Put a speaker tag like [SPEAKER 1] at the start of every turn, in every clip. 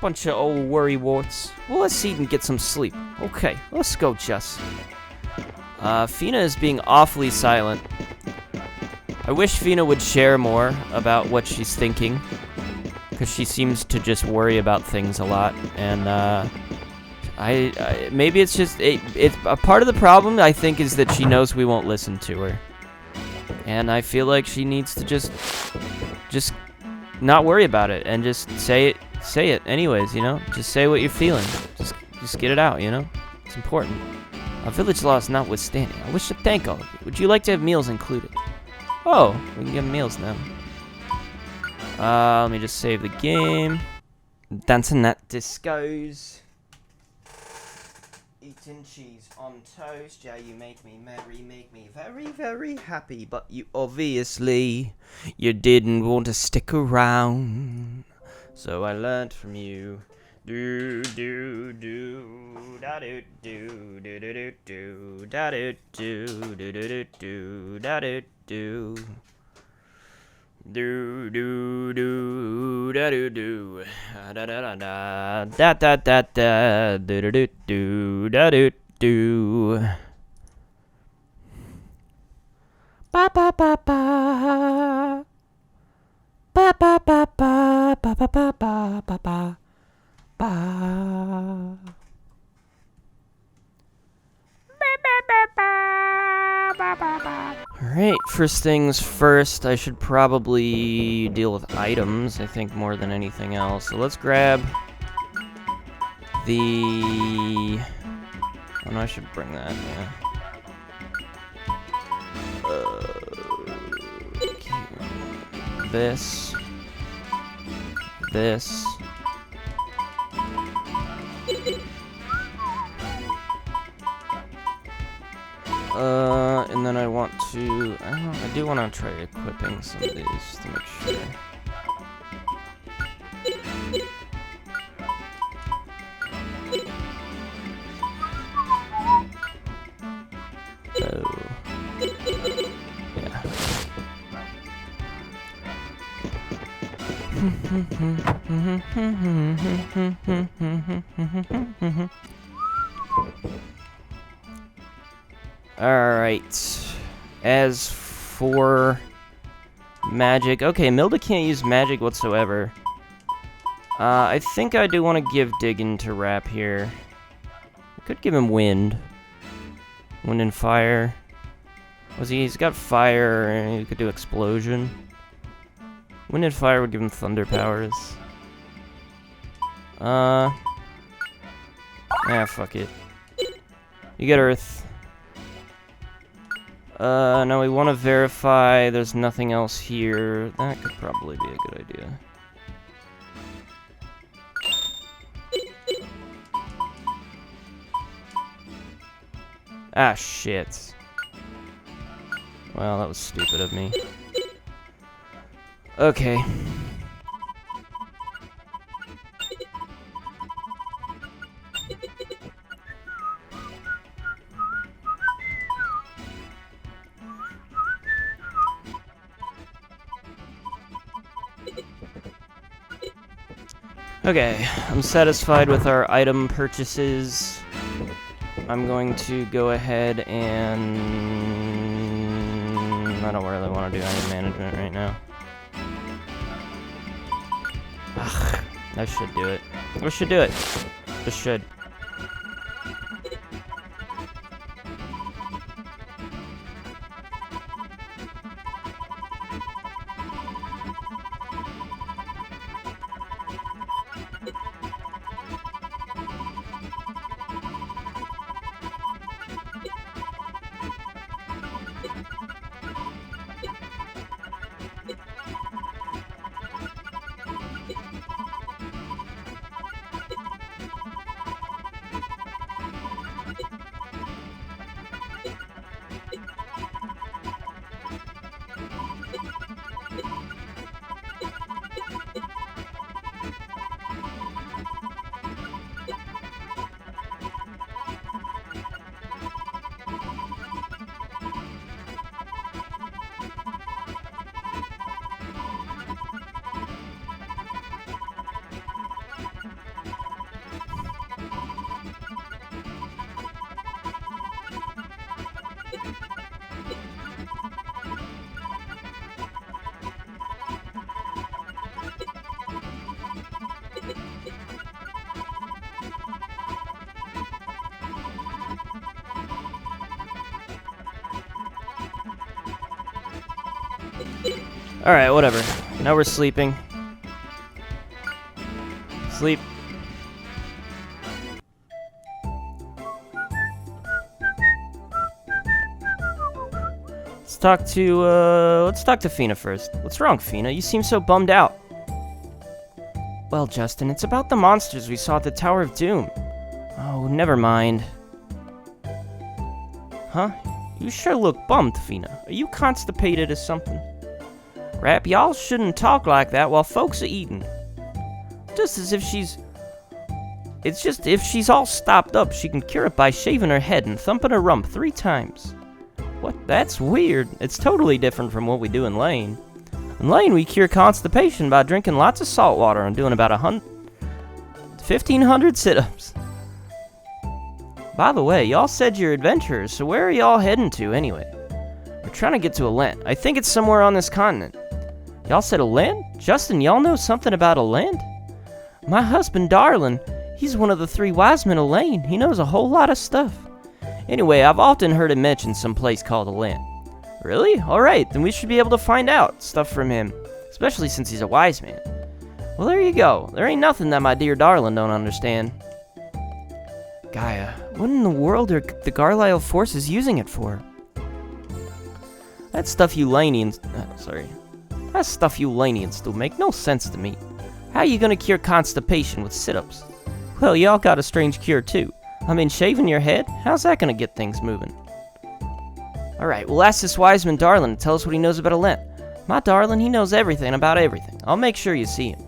[SPEAKER 1] Bunch of old worrywarts. Well, let's eat and get some sleep. Okay, let's go, Jess. Fina is being awfully silent. I wish Fina would share more about what she's thinking, because she seems to just worry about things a lot, and I maybe it's just it's a part of the problem. I think is that she knows we won't listen to her, and I feel like she needs to just not worry about it and just say it anyways. You know, just say what you're feeling. Just get it out. You know, it's important. A village loss notwithstanding, I wish to thank all of you. Would you like to have meals included? Oh, we can get meals now. Let me just save the game. Dancing at discos. Eating cheese on toast. Yeah, you make me merry, make me very, very happy. But you obviously, you didn't want to stick around. So I learned from you. Do do do da do do do do do da do do do do do da do do do do do da do do da da da da da da da do do do da do do ba ba ba ba ba ba ba ba ba ba ba ba ba. Alright, first things first, I should probably deal with items, I think, more than anything else. So let's grab the... Oh no, I should bring that, yeah. This. And then I want to, I do want to try equipping some of these to make sure. Oh. Yeah. Alright. As for magic, okay, Milda can't use magic whatsoever. I think I do want to give Diggin to Rap here. I could give him Wind. Wind and Fire. He's got Fire, and he could do Explosion. Wind and Fire would give him Thunder powers. Yeah, fuck it. You get Earth. No, we want to verify there's nothing else here. That could probably be a good idea. Ah, shit. Well, that was stupid of me. Okay. Okay, I'm satisfied with our item purchases. I'm going to go ahead and... I don't really want to do item management right now. Ugh, I should do it. I should do it. Just should. Alright, whatever. Now we're sleeping. Sleep. Let's talk to Fina first. What's wrong, Fina? You seem so bummed out. Well, Justin, it's about the monsters we saw at the Tower of Doom. Oh, never mind. Huh? You sure look bummed, Fina. Are you constipated or something? Rap, y'all shouldn't talk like that while folks are eating. Just as if she's... It's just if she's all stopped up, she can cure it by shaving her head and thumping her rump 3 times. What? That's weird. It's totally different from what we do in Lane. In Lane, we cure constipation by drinking lots of salt water and doing about 1,500 sit-ups. By the way, y'all said you're adventurers, so where are y'all heading to anyway? We're trying to get to a land. I think it's somewhere on this continent. Y'all said a land? Justin, y'all know something about a land? My husband, Darlin, he's one of the 3 wise men of Lane. He knows a whole lot of stuff. Anyway, I've often heard him mention some place called a land. Really? Alright, then we should be able to find out stuff from him, especially since he's a wise man. Well, there you go. There ain't nothing that my dear Darlin don't understand. Gaia, what in the world are the Garlisle forces using it for? That stuff you Lanians do make no sense to me. How are you gonna cure constipation with sit-ups? Well, y'all got a strange cure too. I mean, shaving your head? How's that gonna get things moving? Alright, we'll ask this wise man Darlin to tell us what he knows about a land. My Darlin, he knows everything about everything. I'll make sure you see him.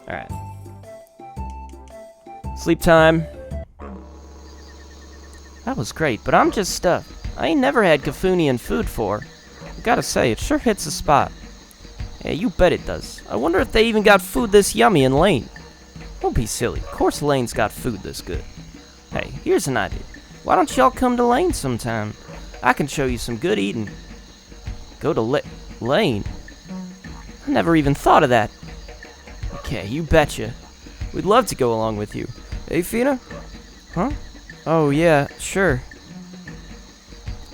[SPEAKER 1] Alright. Sleep time. That was great, but I'm just stuffed. I ain't never had Cafunian food for. I gotta say, it sure hits the spot. Yeah, you bet it does. I wonder if they even got food this yummy in Lane. Don't be silly. Of course Lane's got food this good. Hey, here's an idea. Why don't y'all come to Lane sometime? I can show you some good eating. Go to Lane? I never even thought of that. Okay, you betcha. We'd love to go along with you. Hey, Fina? Huh? Oh, yeah, sure.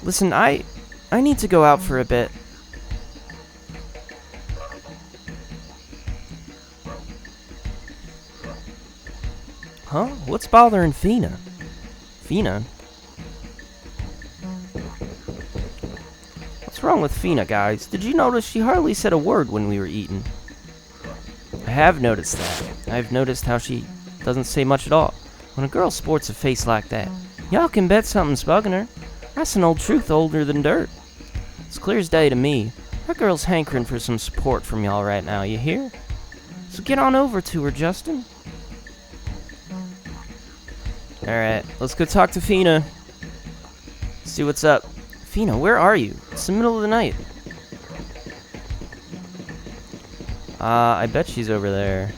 [SPEAKER 1] Listen, I need to go out for a bit. Huh? What's bothering Fina? Fina? What's wrong with Fina, guys? Did you notice she hardly said a word when we were eating? I have noticed that. I've noticed how she doesn't say much at all. When a girl sports a face like that, y'all can bet something's bugging her. That's an old truth older than dirt. It's clear as day to me. That girl's hankering for some support from y'all right now, you hear? So get on over to her, Justin. Alright, let's go talk to Fina. See what's up. Fina, where are you? It's the middle of the night. I bet she's over there.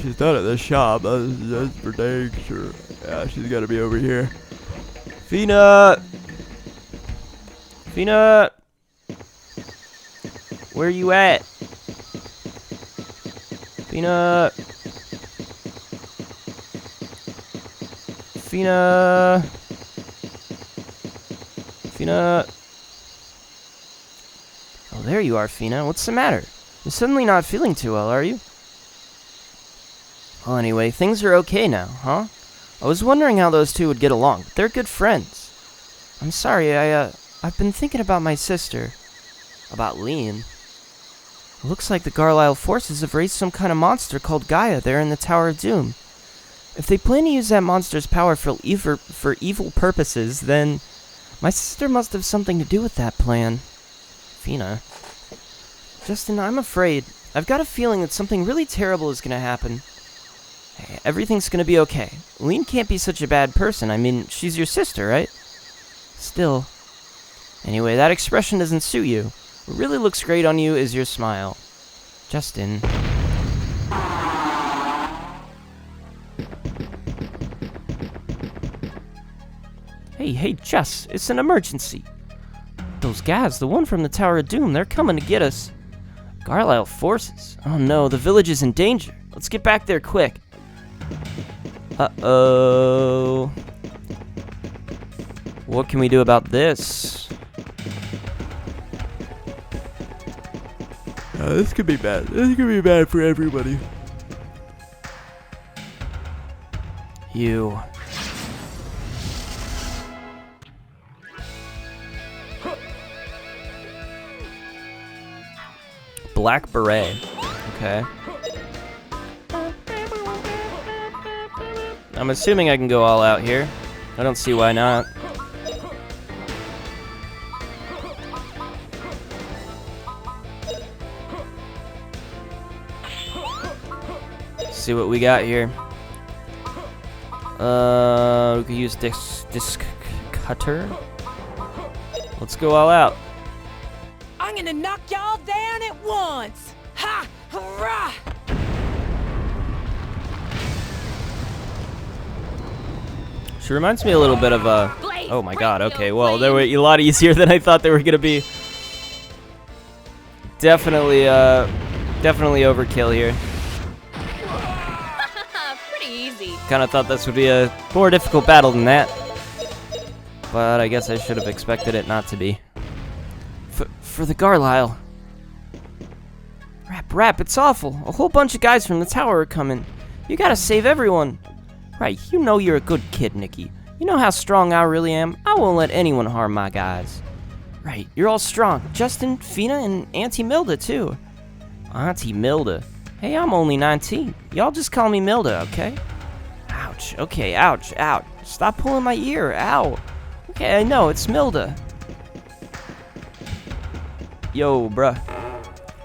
[SPEAKER 2] She's not at the shop, that's for dang sure. Yeah, she's gotta be over here.
[SPEAKER 1] Fina! Fina! Where you at? Fina! Fina! Fina! Oh, there you are, Fina. What's the matter? You're suddenly not feeling too well, are you? Well, anyway, things are okay now, huh? I was wondering how those two would get along, but they're good friends. I'm sorry, I've been thinking about my sister. About Leon. It looks like the Garlisle forces have raised some kind of monster called Gaia there in the Tower of Doom. If they plan to use that monster's power for evil purposes, then my sister must have something to do with that plan. Fina. Justin, I'm afraid. I've got a feeling that something really terrible is gonna happen. Hey, everything's gonna be okay. Lean can't be such a bad person. I mean, she's your sister, right? Still. Anyway, that expression doesn't suit you. What really looks great on you is your smile. Justin. Hey, Jess, it's an emergency. Those guys, the one from the Tower of Doom, they're coming to get us. Garlisle forces? Oh no, the village is in danger. Let's get back there quick. Uh-oh. What can we do about this?
[SPEAKER 2] This could be bad. This could be bad for everybody.
[SPEAKER 1] You. Black beret. Okay. I'm assuming I can go all out here. I don't see why not. See what we got here. We could use disc cutter. Let's go all out.
[SPEAKER 3] I'm gonna knock y'all down at once! Ha! Hurrah!
[SPEAKER 1] She reminds me a little bit of oh my god, okay, well, they were a lot easier than I thought they were gonna be. Definitely, definitely overkill here.
[SPEAKER 3] Pretty easy.
[SPEAKER 1] Kinda thought this would be a more difficult battle than that. But I guess I should have expected it not to be. For the Garlisle. Rap, it's awful. A whole bunch of guys from the tower are coming. You gotta save everyone. Right, you know you're a good kid, Nikki. You know how strong I really am. I won't let anyone harm my guys. Right, you're all strong. Justin, Fina, and Auntie Milda, too. Auntie Milda? Hey, I'm only 19. Y'all just call me Milda, okay? Ouch, okay, ouch. Stop pulling my ear, ow. Okay, I know, it's Milda. Yo, bruh.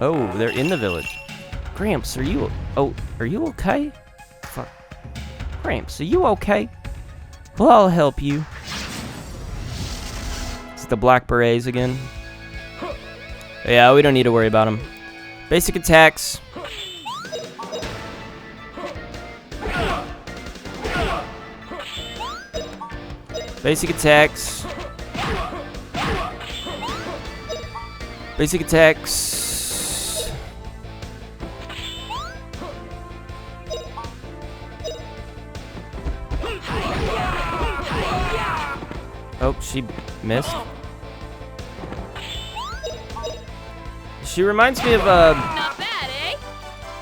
[SPEAKER 1] Oh, they're in the village. Gramps, are you okay? Fuck. Gramps, are you okay? Well, I'll help you. Is it the Black Berets again? Yeah, we don't need to worry about them. Basic attacks. Basic attacks. Basic attacks. Oh, she missed. She reminds me of
[SPEAKER 3] Not bad, eh?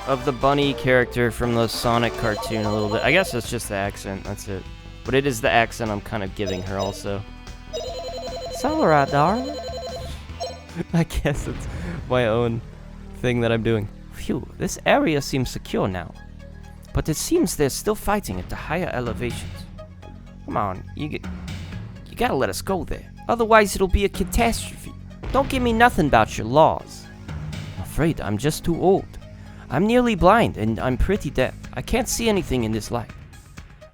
[SPEAKER 1] of the bunny character from the Sonic cartoon a little bit. I guess it's just the accent, that's it. But it is the accent I'm kind of giving her also. It's alright, darling. I guess it's my own thing that I'm doing. Phew, this area seems secure now. But it seems they're still fighting at the higher elevations. Come on, you gotta let us go there. Otherwise it'll be a catastrophe. Don't give me nothing about your laws. I'm afraid I'm just too old. I'm nearly blind and I'm pretty deaf. I can't see anything in this light.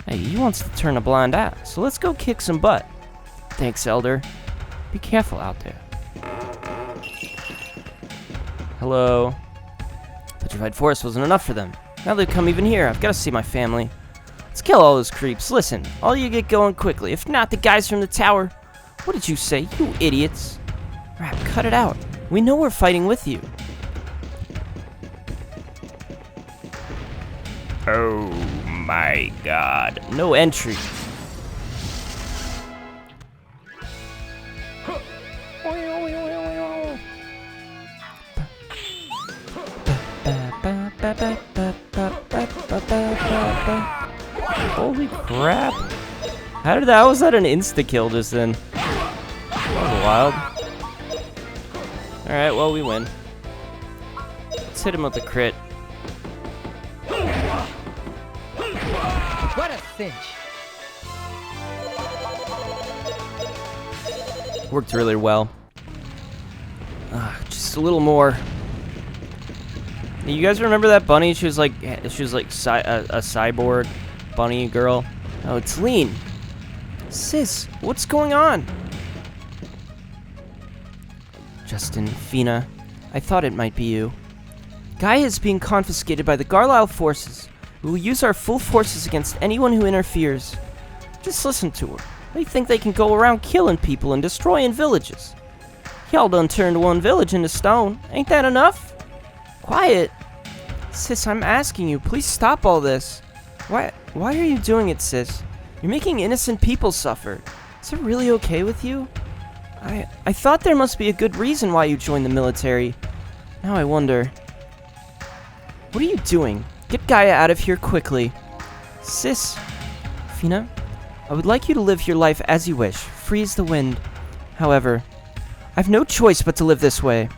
[SPEAKER 1] Hey, he wants to turn a blind eye, so let's go kick some butt. Thanks, Elder. Be careful out there. Hello. Petrified forest wasn't enough for them. Now they've come even here. I've got to see my family. Let's kill all those creeps. Listen, all you get going quickly. If not, the guys from the tower. What did you say, you idiots? Rap, cut it out. We know we're fighting with you. Oh my god. No entry. Holy crap. How was that an insta-kill just then? That was wild. Alright, well, we win. Let's hit him with a crit.
[SPEAKER 3] What a cinch.
[SPEAKER 1] Worked really well. Just a little more. You guys remember that bunny? She was like a cyborg bunny girl. Oh, it's Lean. Sis, what's going on? Justin, Fina, I thought it might be you. Gaia is being confiscated by the Garlisle forces. We will use our full forces against anyone who interferes. Just listen to her. They think they can go around killing people and destroying villages. Y'all done turned one village into stone. Ain't that enough? Quiet. Sis, I'm asking you, please stop all this. Why are you doing it, sis? You're making innocent people suffer. Is it really okay with you? I thought there must be a good reason why you joined the military. Now I wonder. What are you doing? Get Gaia out of here quickly. Sis, Fina, I would like you to live your life as you wish, free as the wind. However, I have no choice but to live this way.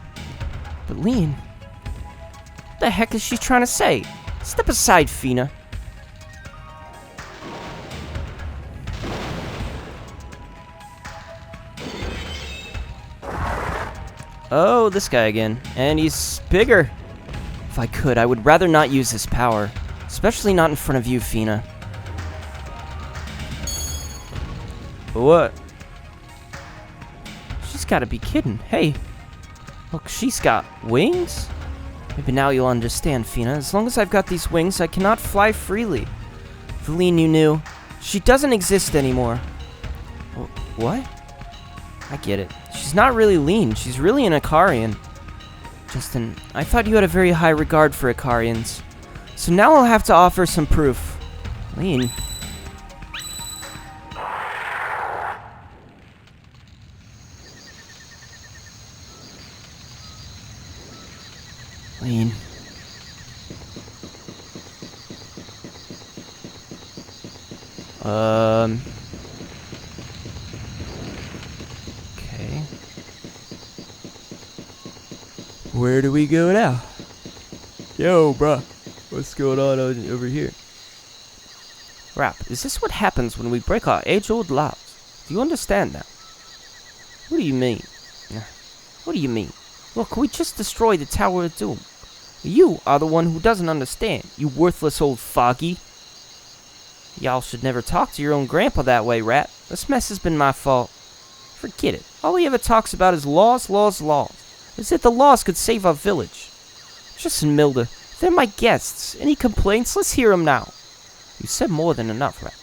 [SPEAKER 1] But Lean, what the heck is she trying to say? Step aside, Fina. Oh, this guy again. And he's bigger. If I could, I would rather not use this power. Especially not in front of you, Fina. What? She's gotta be kidding. Hey. Look, she's got wings? Maybe now you'll understand, Fina. As long as I've got these wings, I cannot fly freely. If Lean you knew, she doesn't exist anymore. What? I get it. She's not really Lean. She's really an Ikarian. Justin, I thought you had a very high regard for Ikarians. So now I'll have to offer some proof. Lean. Lean. Okay.
[SPEAKER 2] Where do we go now? Yo, bruh. What's going on over here?
[SPEAKER 1] Rap, is this what happens when we break our age-old laws? Do you understand now? What do you mean? What do you mean? Look, we just destroyed the Tower of Doom. You are the one who doesn't understand, you worthless old foggy. Y'all should never talk to your own grandpa that way, Rat. This mess has been my fault. Forget it. All he ever talks about is laws, laws, laws. As if the laws could save our village. Justin Milder, they're my guests. Any complaints? Let's hear them now. You said more than enough, Rat.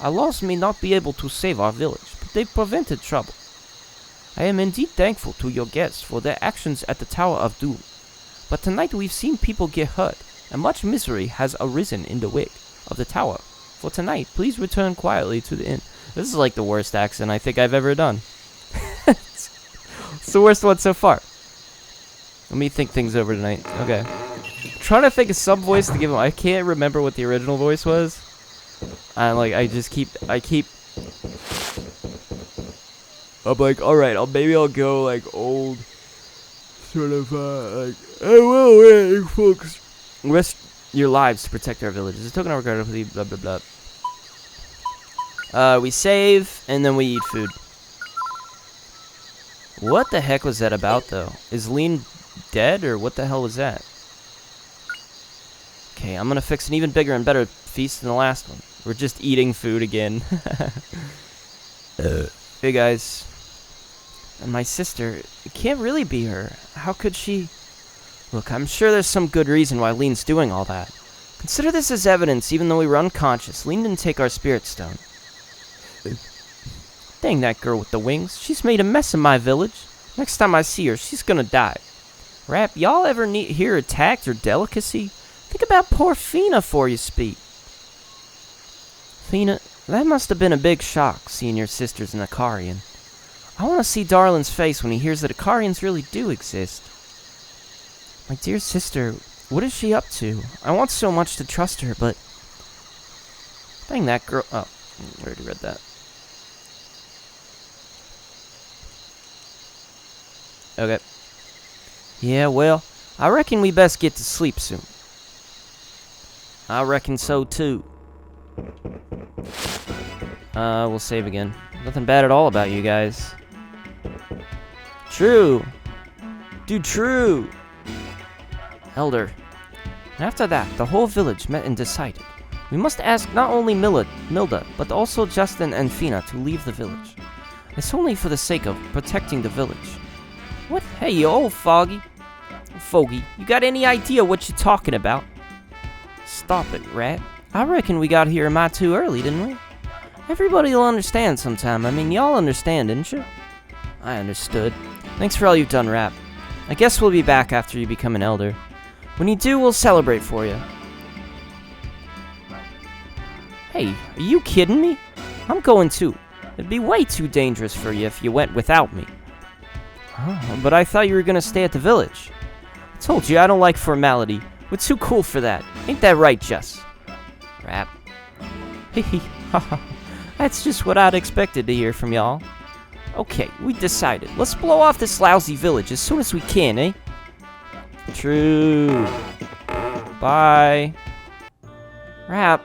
[SPEAKER 1] Our laws may not be able to save our village, but they've prevented trouble. I am indeed thankful to your guests for their actions at the Tower of Doom. But tonight we've seen people get hurt, and much misery has arisen in the wake of the tower. For tonight, please return quietly to the inn. This is like the worst accent I think I've ever done. It's the worst one so far. Let me think things over tonight. Okay. I'm trying to think of some voice to give him. I can't remember what the original voice was. I'm like, I'm
[SPEAKER 2] like, alright, maybe I'll go, like, old, sort of, like, I will wait, folks.
[SPEAKER 1] Risk your lives to protect our villages. A token of regard, blah, blah, blah. We save, and then we eat food. What the heck was that about, though? Is Lean dead, or what the hell was that? Okay, I'm gonna fix an even bigger and better feast than the last one. We're just eating food again. Hey, guys. And my sister, it can't really be her. How could she? Look, I'm sure there's some good reason why Lean's doing all that. Consider this as evidence, even though we were unconscious. Lean didn't take our spirit stone. Dang that girl with the wings. She's made a mess of my village. Next time I see her, she's gonna die. Rap, y'all ever hear her tact or delicacy? Think about poor Fina for you speak. Fina, that must have been a big shock, seeing your sister's an Ikarian. I want to see Darlin's face when he hears that Ikarians really do exist. My dear sister, what is she up to? I want so much to trust her, but... Dang that girl... Oh, I already read that. Okay. Yeah, well, I reckon we best get to sleep soon. I reckon so, too. We'll save again. Nothing bad at all about you guys. True. Dude, true. Elder. And after that, the whole village met and decided. We must ask not only Milda, but also Justin and Fina to leave the village. It's only for the sake of protecting the village. What? Hey, you old Foggy. You got any idea what you're talking about? Stop it, Rat. I reckon we got here a mite too early, didn't we? Everybody will understand sometime. I mean, y'all understand, didn't you? I understood. Thanks for all you've done, Rap. I guess we'll be back after you become an elder. When you do, we'll celebrate for you. Hey, are you kidding me? I'm going too. It'd be way too dangerous for you if you went without me. Oh, but I thought you were gonna stay at the village. I told you I don't like formality. We're too cool for that. Ain't that right, Jess? Rap. Hehe, haha. That's just what I'd expected to hear from y'all. Okay, we decided. Let's blow off this lousy village as soon as we can, eh? True. Bye. Rap.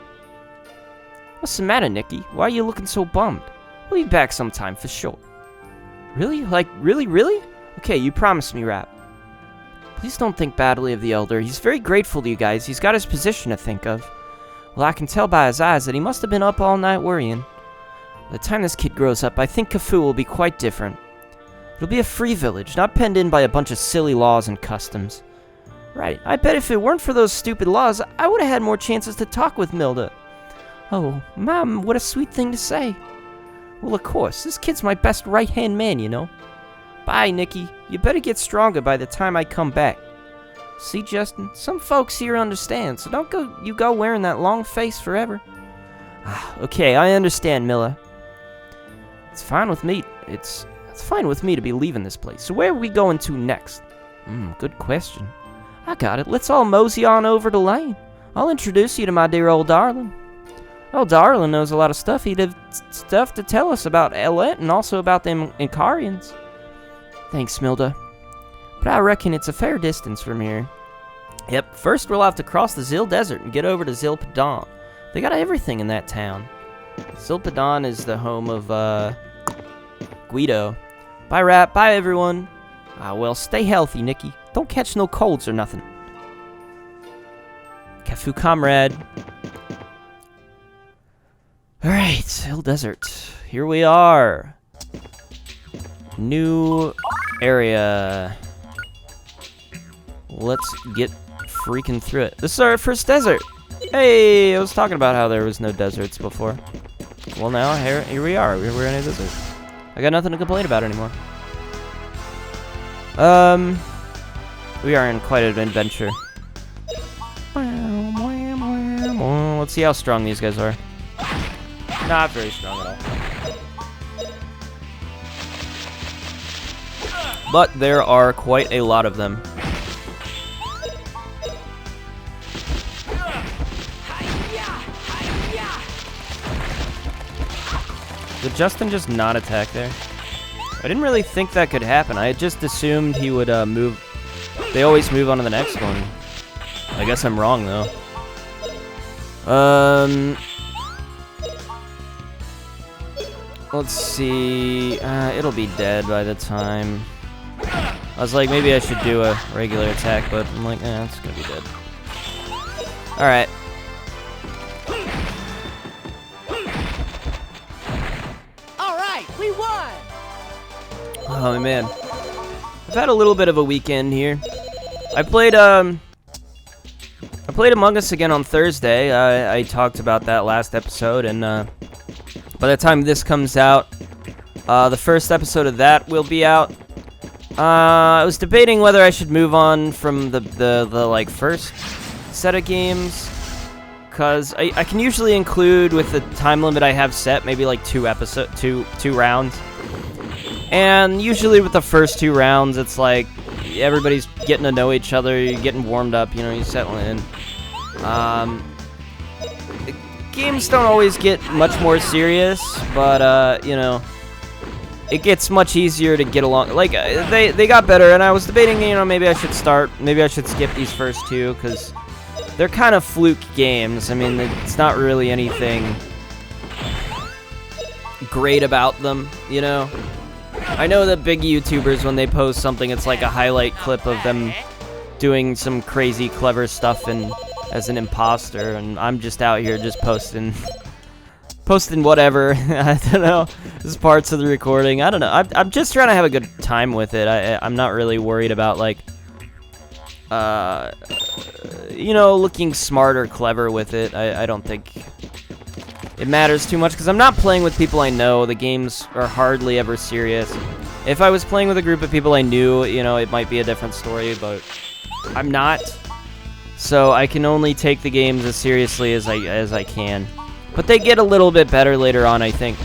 [SPEAKER 1] What's the matter, Nikki? Why are you looking so bummed? We'll be back sometime for sure. Really? Like, really? Okay, you promised me, Rap. Please don't think badly of the Elder. He's very grateful to you guys. He's got his position to think of. Well, I can tell by his eyes that he must have been up all night worrying. By the time this kid grows up, I think Cafu will be quite different. It'll be a free village, not penned in by a bunch of silly laws and customs. Right, I bet if it weren't for those stupid laws, I would have had more chances to talk with Milda. Oh, Mom, what a sweet thing to say. Well, of course, this kid's my best right-hand man, you know. Bye, Nikki. You better get stronger by the time I come back. See, Justin, some folks here understand, so don't go wearing that long face forever. Okay, I understand, Milla. It's fine with me. It's fine with me to be leaving this place. So where are we going to next? Good question. I got it. Let's all mosey on over to Lane. I'll introduce you to my dear old darling. Oh, darling knows a lot of stuff. He'd have stuff to tell us about Ellet and also about them Incarians. Thanks, Milda. But I reckon it's a fair distance from here. Yep, first we'll have to cross the Zil Desert and get over to Zilpadon. They got everything in that town. Zilpadon is the home of, Guido. Bye, Rap. Bye, everyone. Well, stay healthy, Nikki. Don't catch no colds or nothing. Cafu comrade. Alright, Hill Desert. Here we are. New area. Let's get freaking through it. This is our first desert. Hey, I was talking about how there was no deserts before. Well, now here we are. We're in a desert. I got nothing to complain about anymore. We are in quite an adventure. Let's see how strong these guys are. Not very strong at all. But there are quite a lot of them. Did Justin just not attack there? I didn't really think that could happen. I had just assumed he would move. They always move on to the next one. I guess I'm wrong, though. Let's see. It'll be dead by the time. I was like, maybe I should do a regular attack, but I'm like, it's gonna be dead. Alright.
[SPEAKER 3] Alright, we won!
[SPEAKER 1] Oh, man. I've had a little bit of a weekend here. I played Among Us again on Thursday. I talked about that last episode, and by the time this comes out, the first episode of that will be out. I was debating whether I should move on from the like first set of games, cause I can usually include with the time limit I have set maybe like two rounds, and usually with the first 2 rounds it's like everybody's getting to know each other, you're getting warmed up, you know, you settle in. Games don't always get much more serious, but you know, it gets much easier to get along. Like they got better, and I was debating, you know, maybe I should skip these first 2 because they're kind of fluke games. I mean, it's not really anything great about them, you know. I know that big YouTubers, when they post something, it's like a highlight clip of them doing some crazy clever stuff and as an imposter, and I'm just out here just posting whatever. I don't know, just parts of the recording. I don't know. I'm just trying to have a good time with it. I'm not really worried about like you know, looking smart or clever with it. I don't think it matters too much because I'm not playing with people I know. The games are hardly ever serious. If I was playing with a group of people I knew, you know, it might be a different story, but I'm not. So I can only take the games as seriously as I can. But they get a little bit better later on, I think.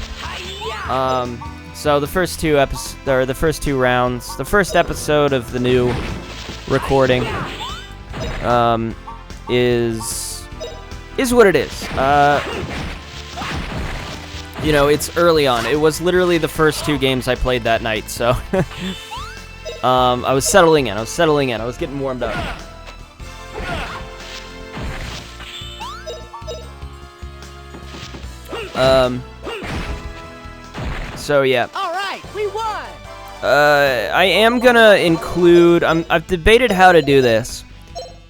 [SPEAKER 1] So the first two rounds, the first episode of the new recording, is what it is. You know, it's early on. It was literally the first 2 games I played that night, so I was settling in. I was getting warmed up. So yeah.
[SPEAKER 3] All right, we won.
[SPEAKER 1] I am gonna include. I've debated how to do this,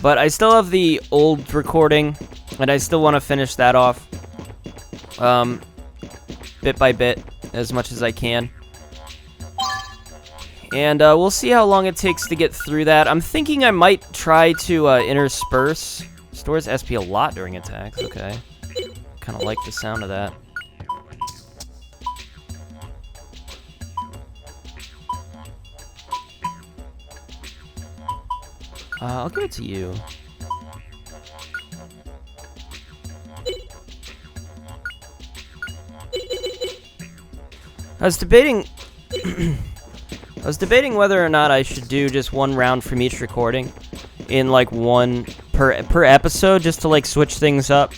[SPEAKER 1] but I still have the old recording, and I still want to finish that off. Bit by bit, as much as I can. And we'll see how long it takes to get through that. I'm thinking I might try to intersperse. Stores SP a lot during attacks. Okay. Kind of like the sound of that. I'll give it to you. I was debating whether or not I should do just 1 round from each recording in like 1 per episode, just to like switch things up.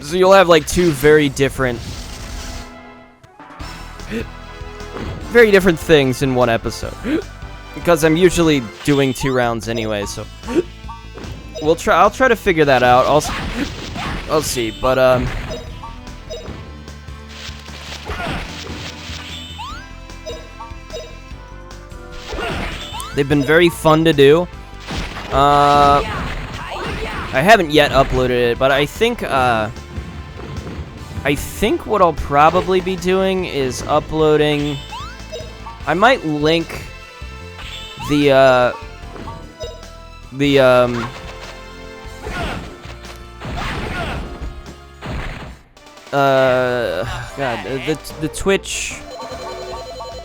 [SPEAKER 1] So you'll have like 2 very different things in 1 episode. Because I'm usually doing 2 rounds anyway, so I'll try to figure that out. I'll see, but they've been very fun to do. I haven't yet uploaded it, but I think what I'll probably be doing is uploading. I might link the Twitch.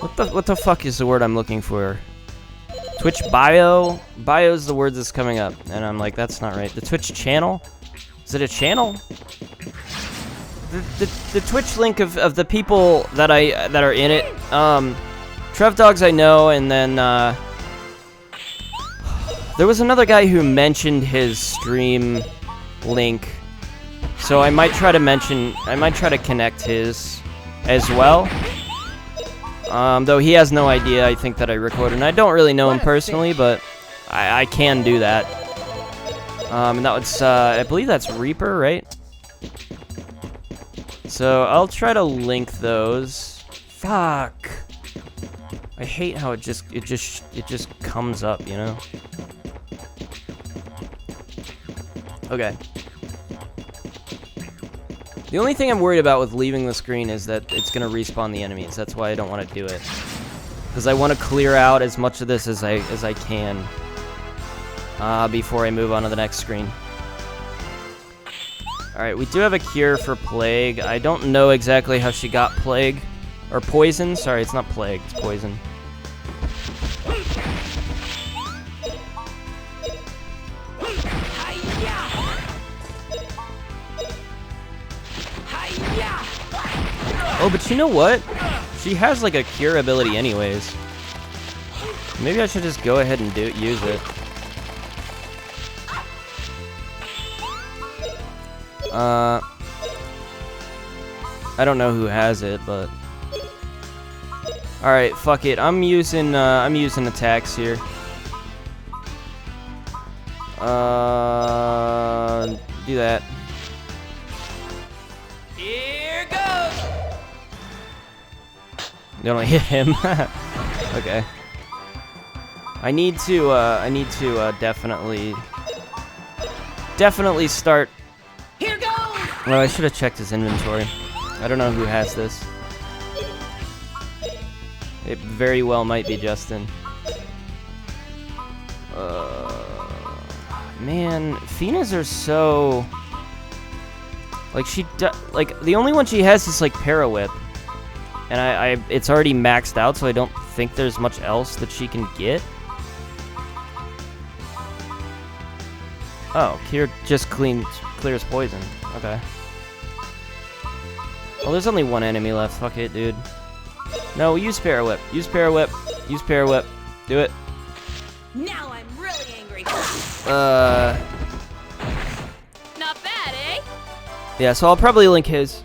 [SPEAKER 1] What the fuck is the word I'm looking for? Twitch bio? Bio is the word that's coming up, and I'm like, that's not right. The Twitch channel? Is it a channel? The Twitch link of the people that are in it. Trev Dogs I know, and then there was another guy who mentioned his stream link, so I might try to connect his as well. Though he has no idea, I think, that I recorded, and I don't really know him personally, but I can do that. And that was, I believe that's Reaper, right? So I'll try to link those. Fuck. I hate how it just comes up, you know? Okay. The only thing I'm worried about with leaving the screen is that it's gonna respawn the enemies. That's why I don't want to do it. Because I want to clear out as much of this as I can before I move on to the next screen. Alright, we do have a cure for plague. I don't know exactly how she got plague. Or poison. Sorry, it's not plague, it's poison. Oh, but you know what? She has like a cure ability anyways. Maybe I should just go ahead and use it. I don't know who has it, but all right, fuck it. I'm using attacks here. Do that.
[SPEAKER 3] Here goes.
[SPEAKER 1] You only hit him. Okay. I need to definitely start.
[SPEAKER 3] Here goes.
[SPEAKER 1] Well, I should have checked his inventory. I don't know who has this. It very well might be Justin. Man, Finas are so like like the only one she has is like Para Whip, and it's already maxed out, so I don't think there's much else that she can get. Oh, Cure just clears poison. Okay. Well, there's only one enemy left. Fuck it, dude. No, use Para Whip. Use Para Whip. Use Para Whip. Do it.
[SPEAKER 3] Now I'm really angry. Not bad, eh?
[SPEAKER 1] Yeah, so I'll probably link his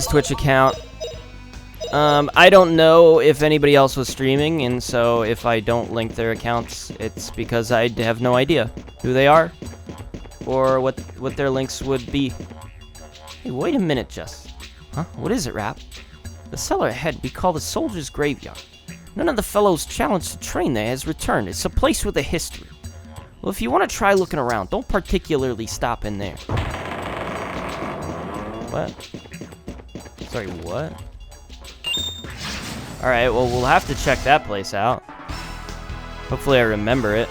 [SPEAKER 1] Twitch account. I don't know if anybody else was streaming, and so if I don't link their accounts, it's because I have no idea who they are or what their links would be. Hey, wait a minute, Jess. Huh? What is it, Rap? The cellar ahead we call the Soldier's Graveyard. None of the fellows challenged to train there has returned. It's a place with a history. Well, if you want to try looking around, don't particularly stop in there. What? Sorry, what? Alright, well, we'll have to check that place out. Hopefully I remember it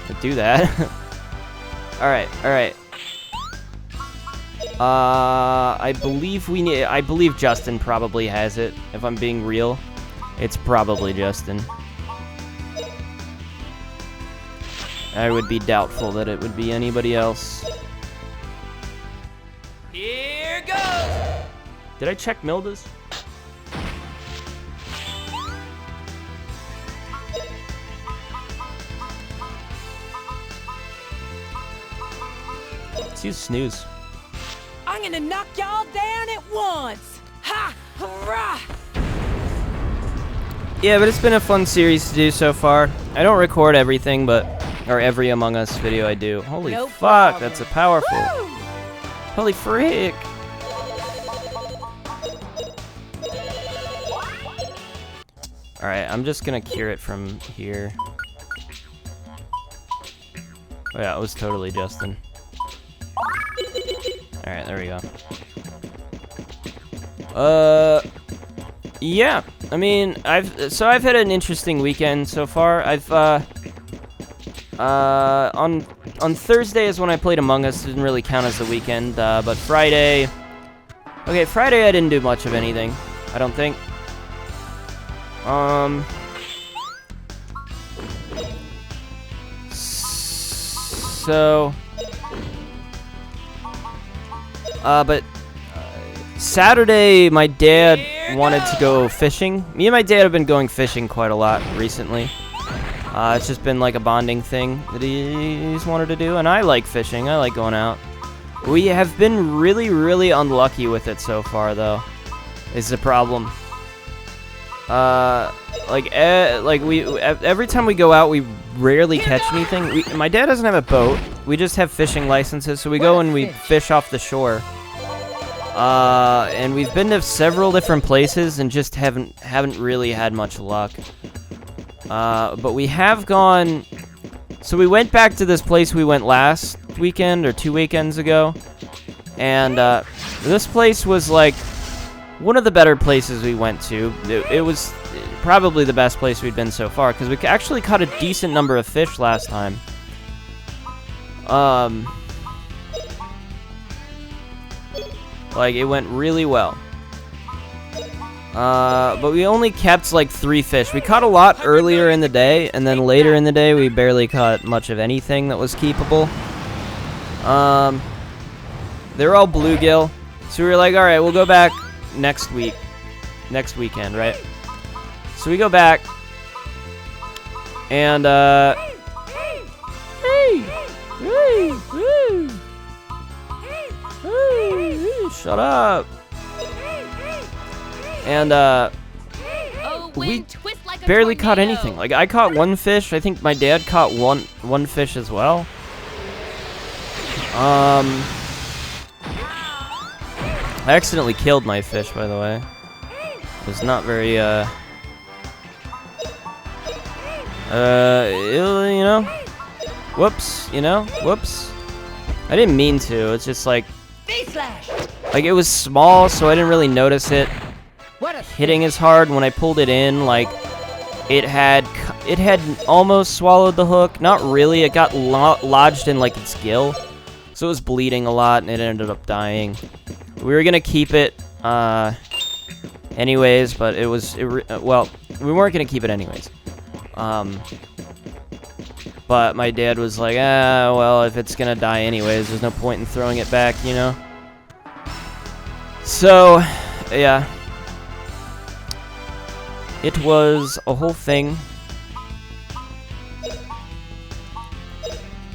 [SPEAKER 1] to do that. Alright, alright. I believe Justin probably has it, if I'm being real. It's probably Justin. I would be doubtful that it would be anybody else.
[SPEAKER 3] Here goes!
[SPEAKER 1] Did I check Milda's? Let's use snooze.
[SPEAKER 3] I'm gonna knock y'all down at once! Ha! Hurrah!
[SPEAKER 1] Yeah, but it's been a fun series to do so far. I don't record everything, or every Among Us video I do. Holy
[SPEAKER 3] No
[SPEAKER 1] fuck,
[SPEAKER 3] problem.
[SPEAKER 1] that's a powerful.
[SPEAKER 3] Woo!
[SPEAKER 1] Holy frick. Alright, I'm just gonna cure it from here. Oh yeah, it was totally Justin. Alright, there we go. Yeah, I mean, I've had an interesting weekend so far. On Thursday is when I played Among Us. It didn't really count as the weekend, but Friday... Okay, Friday I didn't do much of anything, I don't think. But Saturday, my dad wanted to go fishing. Me and my dad have been going fishing quite a lot recently. It's just been like a bonding thing that he's wanted to do, and I like fishing. I like going out. We have been really, really unlucky with it so far, though. Is the problem. Every time we go out, we rarely catch anything. My dad doesn't have a boat. We just have fishing licenses, so we go and we fish off the shore. And we've been to several different places and just haven't really had much luck. But we have gone. So we went back to this place we went last weekend or 2 weekends ago, and this place was like one of the better places we went to. It was probably the best place we'd been so far because we actually caught a decent number of fish last time. Like, it went really well. But we only kept like 3 fish. We caught a lot earlier in the day, and then later in the day we barely caught much of anything that was keepable. They're all bluegill, so we were like, all right, we'll go back next weekend, right? So we go back, and shut up. And we barely caught anything. Like, I caught 1 fish. I think my dad caught one fish as well. I accidentally killed my fish, by the way. It was not very, you know? Whoops, whoops. I didn't mean to. It's just like it was small, so I didn't really notice it hitting as hard. When I pulled it in, like, it had almost swallowed the hook. Not really. It got lodged in like its gill, so it was bleeding a lot, and it ended up dying. We were gonna keep it anyways, but well, we weren't gonna keep it anyways. But my dad was like, ah, well, if it's gonna die anyways, there's no point in throwing it back, you know? So, yeah. It was a whole thing.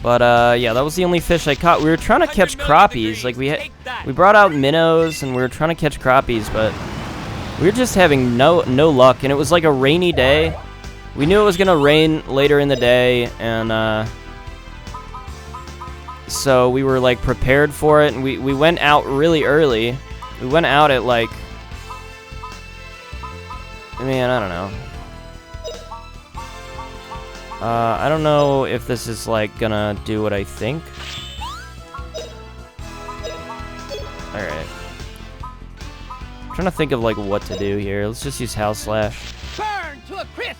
[SPEAKER 1] But, yeah, that was the only fish I caught. We were trying to catch crappies. Like, we brought out minnows, and we were trying to catch crappies, but we were just having no luck. And it was like a rainy day. We knew it was gonna rain later in the day, and, so we were, like, prepared for it, and we went out really early. We went out at, like, man, I don't know. I don't know if this is, like, gonna do what I think. Alright. I'm trying to think of, like, what to do here. Let's just use House Slash.
[SPEAKER 3] Burn to a crisp.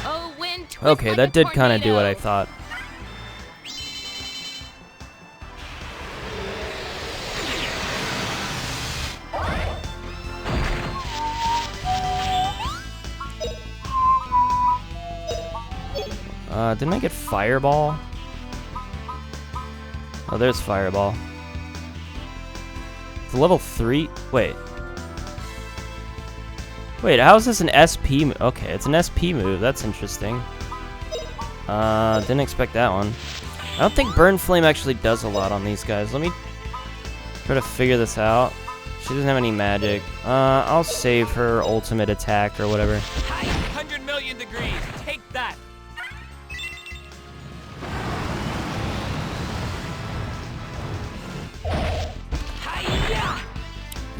[SPEAKER 3] Oh, wind twist
[SPEAKER 1] Okay,
[SPEAKER 3] like
[SPEAKER 1] that
[SPEAKER 3] a
[SPEAKER 1] did kind of do what I
[SPEAKER 3] tornado.
[SPEAKER 1] thought. Didn't I get Fireball? Oh, there's Fireball. It's level 3? Wait. Wait, how is this an SP move? Okay, it's an SP move. That's interesting. Didn't expect that one. I don't think Burn Flame actually does a lot on these guys. Let me try to figure this out. She doesn't have any magic. I'll save her ultimate attack or whatever.
[SPEAKER 3] 100 million degrees. Take that.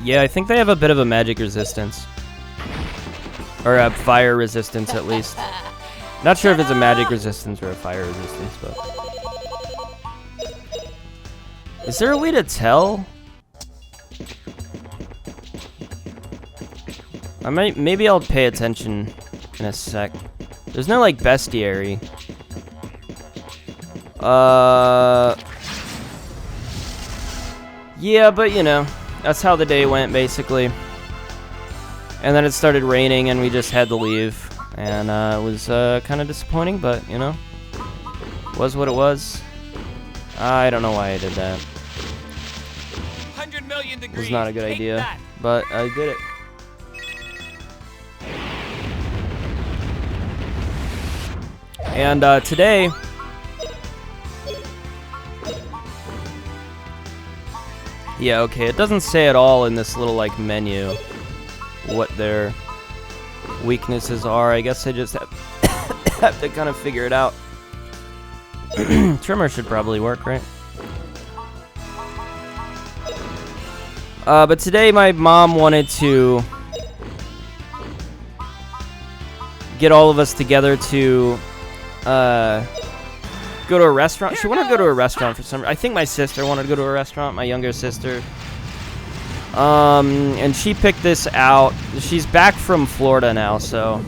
[SPEAKER 1] Yeah, I think they have a bit of a magic resistance. Or a fire resistance, at least. Not sure if it's a magic resistance or a fire resistance, but... Is there a way to tell? Maybe I'll pay attention in a sec. There's no, like, bestiary. Yeah, but, you know, that's how the day went, basically. And then it started raining, and we just had to leave. And, it was, kind of disappointing, but, you know, was what it was. I don't know why I did that.
[SPEAKER 3] 100 million
[SPEAKER 1] It
[SPEAKER 3] degrees.
[SPEAKER 1] was not a good
[SPEAKER 3] Take
[SPEAKER 1] idea,
[SPEAKER 3] that.
[SPEAKER 1] but I did it. And, today... Yeah, okay, it doesn't say at all in this little, like, menu what their weaknesses are. I guess I just have to kind of figure it out. Trimmer should probably work, right? But today my mom wanted to get all of us together to go to a restaurant. She wanted to go to a restaurant for some reason. I think my sister wanted to go to a restaurant, my younger sister. And she picked this out. She's back from Florida now, so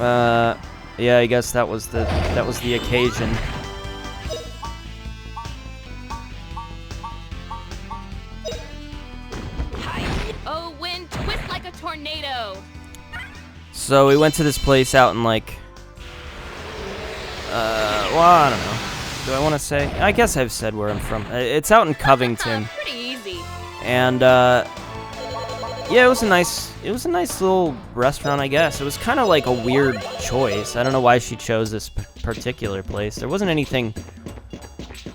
[SPEAKER 1] yeah, I guess that was the occasion.
[SPEAKER 3] Oh, wind twist like a tornado.
[SPEAKER 1] So we went to this place out in, like, well, I don't know. Do I want to say? I guess I've said where I'm from. It's out in Covington.
[SPEAKER 3] Pretty easy.
[SPEAKER 1] And, yeah, it was a nice little restaurant, I guess. It was kind of like a weird choice. I don't know why she chose this particular place. There wasn't anything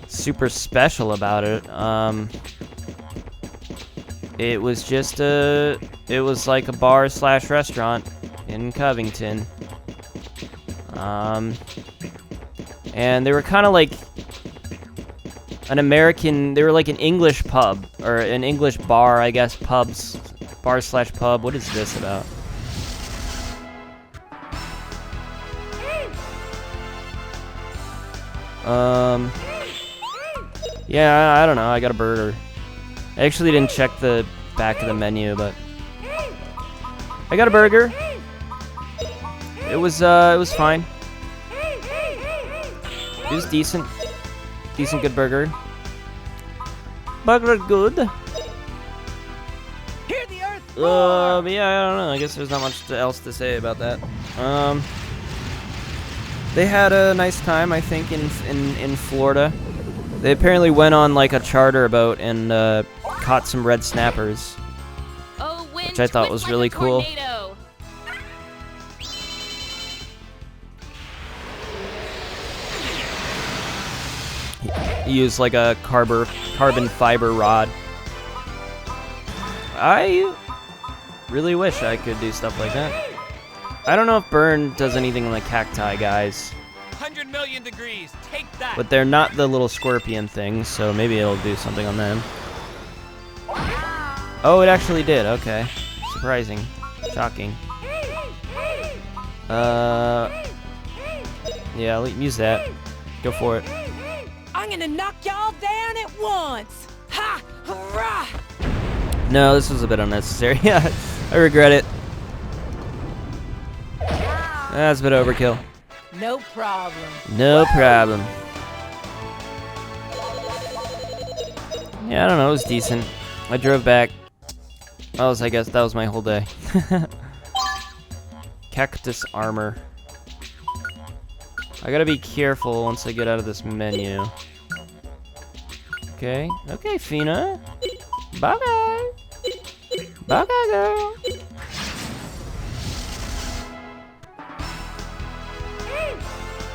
[SPEAKER 1] super special about it. It was just it was like a bar/restaurant in Covington. And they were kind of like they were like an English pub, or an English bar, I guess, bar/pub. What is this about? Yeah, I don't know, I got a burger. I actually didn't check the back of the menu, but I got a burger. It was fine. It was decent. Decent, good burger. Burger good.
[SPEAKER 3] Hear the earth
[SPEAKER 1] But yeah, I don't know. I guess there's not much else to say about that. They had a nice time, I think, in Florida. They apparently went on like a charter boat and caught some red snappers,
[SPEAKER 4] Oh, wind,
[SPEAKER 1] which I thought
[SPEAKER 4] twist
[SPEAKER 1] was
[SPEAKER 4] like
[SPEAKER 1] really
[SPEAKER 4] a
[SPEAKER 1] cool.
[SPEAKER 4] tornado.
[SPEAKER 1] Use like a carbon fiber rod. I really wish I could do stuff like that. I don't know if Burn does anything like cacti, guys.
[SPEAKER 5] 100 million degrees. Take that.
[SPEAKER 1] But they're not the little scorpion things, so maybe it'll do something on them. Oh, it actually did. Okay. Surprising. Shocking. Yeah, use that. Go for it.
[SPEAKER 3] I'm gonna knock y'all down at once. Ha! Hurrah!
[SPEAKER 1] No, this was a bit unnecessary. Yeah, I regret it. That's a bit overkill.
[SPEAKER 3] No problem.
[SPEAKER 1] No problem. Yeah, I don't know. It was decent. I drove back. I guess that was my whole day. Cactus armor. I gotta be careful once I get out of this menu. Okay. Okay, Fina. Bye-bye. Bye-bye, girl.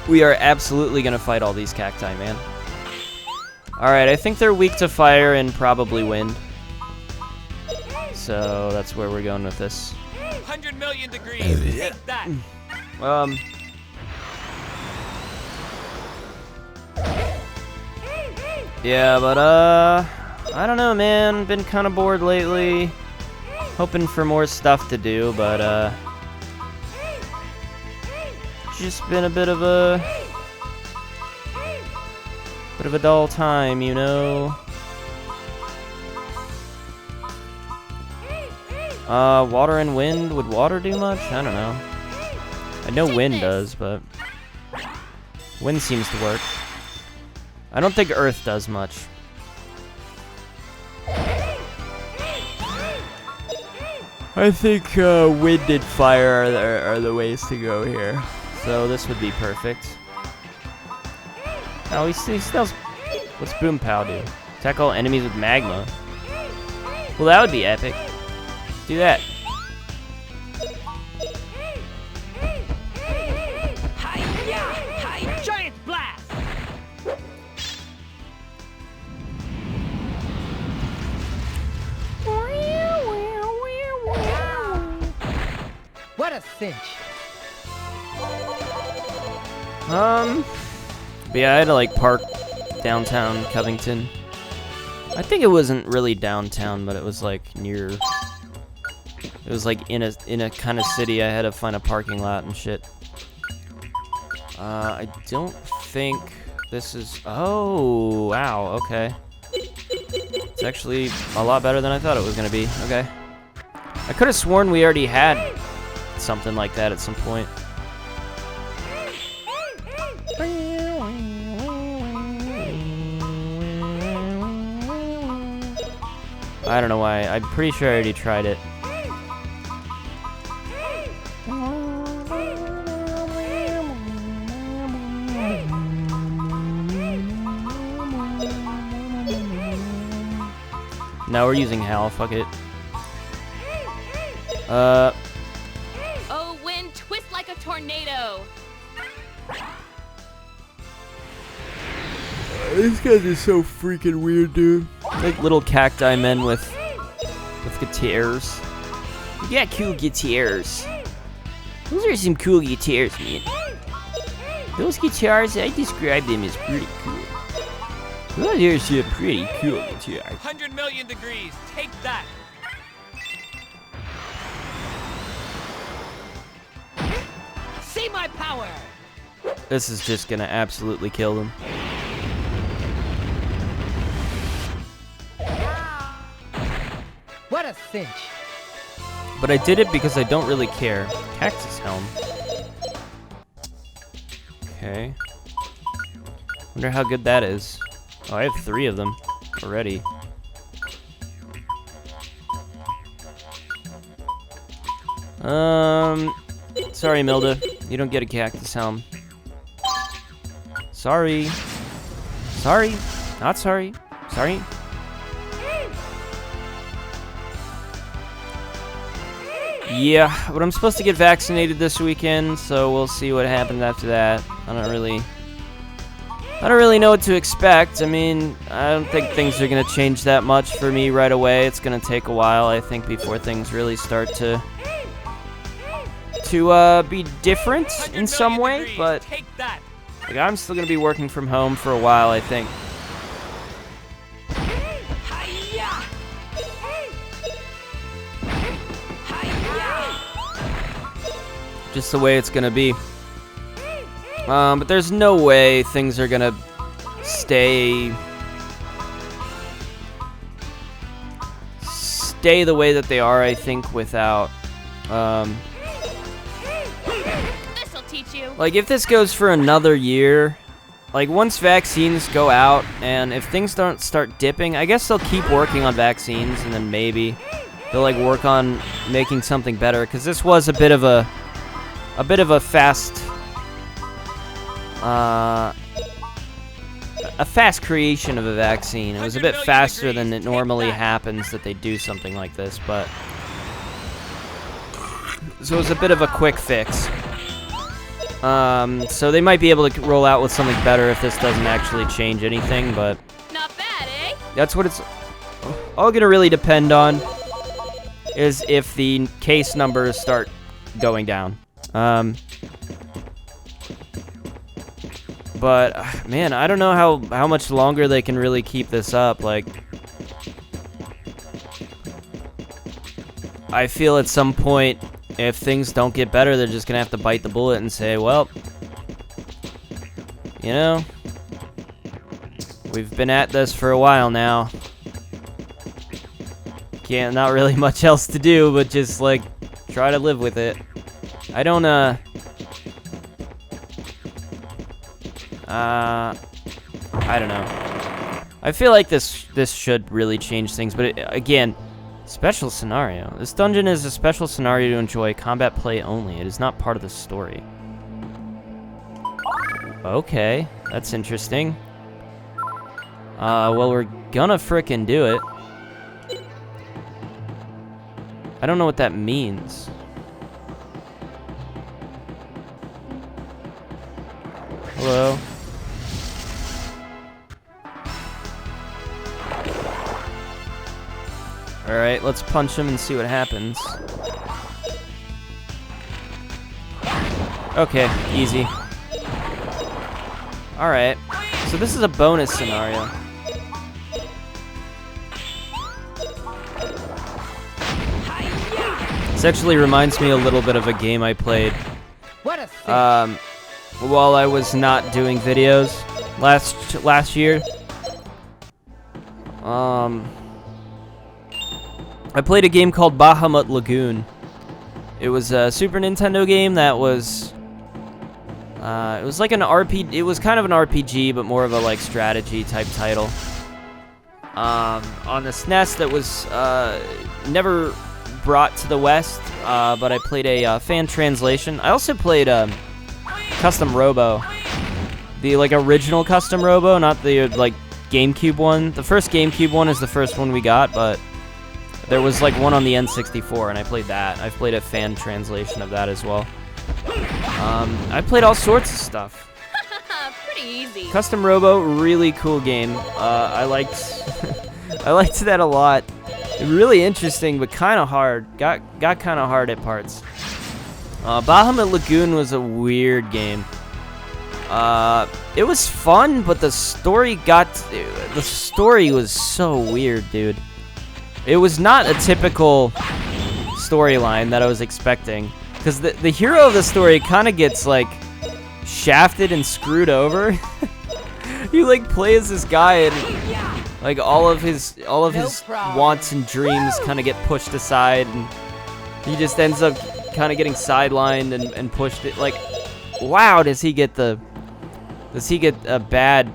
[SPEAKER 1] We are absolutely gonna fight all these cacti, man. Alright, I think they're weak to fire and probably wind. So that's where we're going with this.
[SPEAKER 5] 100 million degrees. Take that.
[SPEAKER 1] Yeah, but I don't know, man. Been kind of bored lately. Hoping for more stuff to do, but just been a bit of a dull time, you know. Water and wind. Would water do much? I don't know. I know wind does, but wind seems to work. I don't think earth does much. I think wind and fire are the ways to go here. So this would be perfect. Oh, he smells. What's Boom Pow do? Attack all enemies with magma. Well, that would be epic. Do that.
[SPEAKER 3] Hi-ya! Giant blast! What a cinch!
[SPEAKER 1] But yeah, I had to like park downtown Covington. I think it wasn't really downtown, but it was like near. It was like in a kind of city. I had to find a parking lot and shit. I don't think this is. Oh, wow. Okay. It's actually a lot better than I thought it was gonna be. Okay. I could have sworn we already had something like that at some point. I don't know why. I'm pretty sure I already tried it. Now we're using Hal. Fuck it.
[SPEAKER 4] Oh, wind, twist like a tornado.
[SPEAKER 2] These guys are so freaking weird, dude.
[SPEAKER 1] Like little cacti men with guitars. You got cool guitars. Those are some cool guitars, man. Those guitars, I describe them as pretty cool. Those are some pretty cool guitars.
[SPEAKER 5] 100 million degrees. Take that.
[SPEAKER 3] See my power!
[SPEAKER 1] This is just gonna absolutely kill them.
[SPEAKER 3] What a cinch!
[SPEAKER 1] But I did it because I don't really care. Cactus helm. Okay. Wonder how good that is. Oh, I have 3 of them already. Sorry, Milda. You don't get a cactus helm. Sorry. Sorry. Not sorry. Sorry. Yeah, but I'm supposed to get vaccinated this weekend, so we'll see what happens after that. I don't really know what to expect. I mean, I don't think things are gonna change that much for me right away. It's gonna take a while, I think, before things really start to be different in some way. But
[SPEAKER 5] Take that.
[SPEAKER 1] like, I'm still gonna be working from home for a while, I think. Just the way it's gonna be. But there's no way things are gonna stay the way that they are, I think, without
[SPEAKER 4] This'll teach you.
[SPEAKER 1] like, if this goes for another year, like, once vaccines go out and if things don't start dipping, I guess they'll keep working on vaccines, and then maybe they'll like work on making something better, because this was a bit of a fast creation of a vaccine. It was a bit faster than it normally happens that they do something like this, but so it was a bit of a quick fix. So they might be able to roll out with something better if this doesn't actually change anything, but
[SPEAKER 4] Not bad, eh?
[SPEAKER 1] that's what it's all gonna really depend on, is if the case numbers start going down. But man, I don't know how much longer they can really keep this up. Like, I feel at some point, if things don't get better, they're just gonna have to bite the bullet and say, well, you know, we've been at this for a while now. Not really much else to do, but just like try to live with it. I don't I don't know. I feel like this should really change things, but again, special scenario. This dungeon is a special scenario to enjoy, combat play only. It is not part of the story. Okay, that's interesting. Well, we're gonna frickin' do it. I don't know what that means. Hello? Alright, let's punch him and see what happens. Okay, easy. Alright, so this is a bonus scenario. This actually reminds me a little bit of a game I played while I was not doing videos last year. I played a game called Bahamut Lagoon. It was a Super Nintendo game that was it was like an RPG. It was kind of an RPG, but more of a like strategy type title. On the SNES that was never brought to the West, but I played a fan translation. I also played Custom Robo, the like original Custom Robo, not the like GameCube one. The first GameCube one is the first one we got, but there was like one on the N64, and I played that. I've played a fan translation of that as well. I played all sorts of stuff.
[SPEAKER 4] Pretty easy.
[SPEAKER 1] Custom Robo, really cool game. I liked I liked that a lot. Really interesting, but kind of hard. Got kind of hard at parts. Bahamut Lagoon was a weird game. It was fun, but the story was so weird, dude. It was not a typical storyline that I was expecting, because the hero of the story kind of gets like shafted and screwed over. You like play as this guy, and like all of his wants and dreams kind of get pushed aside, and he just ends up kind of getting sidelined and pushed it. Like, wow, does he get a bad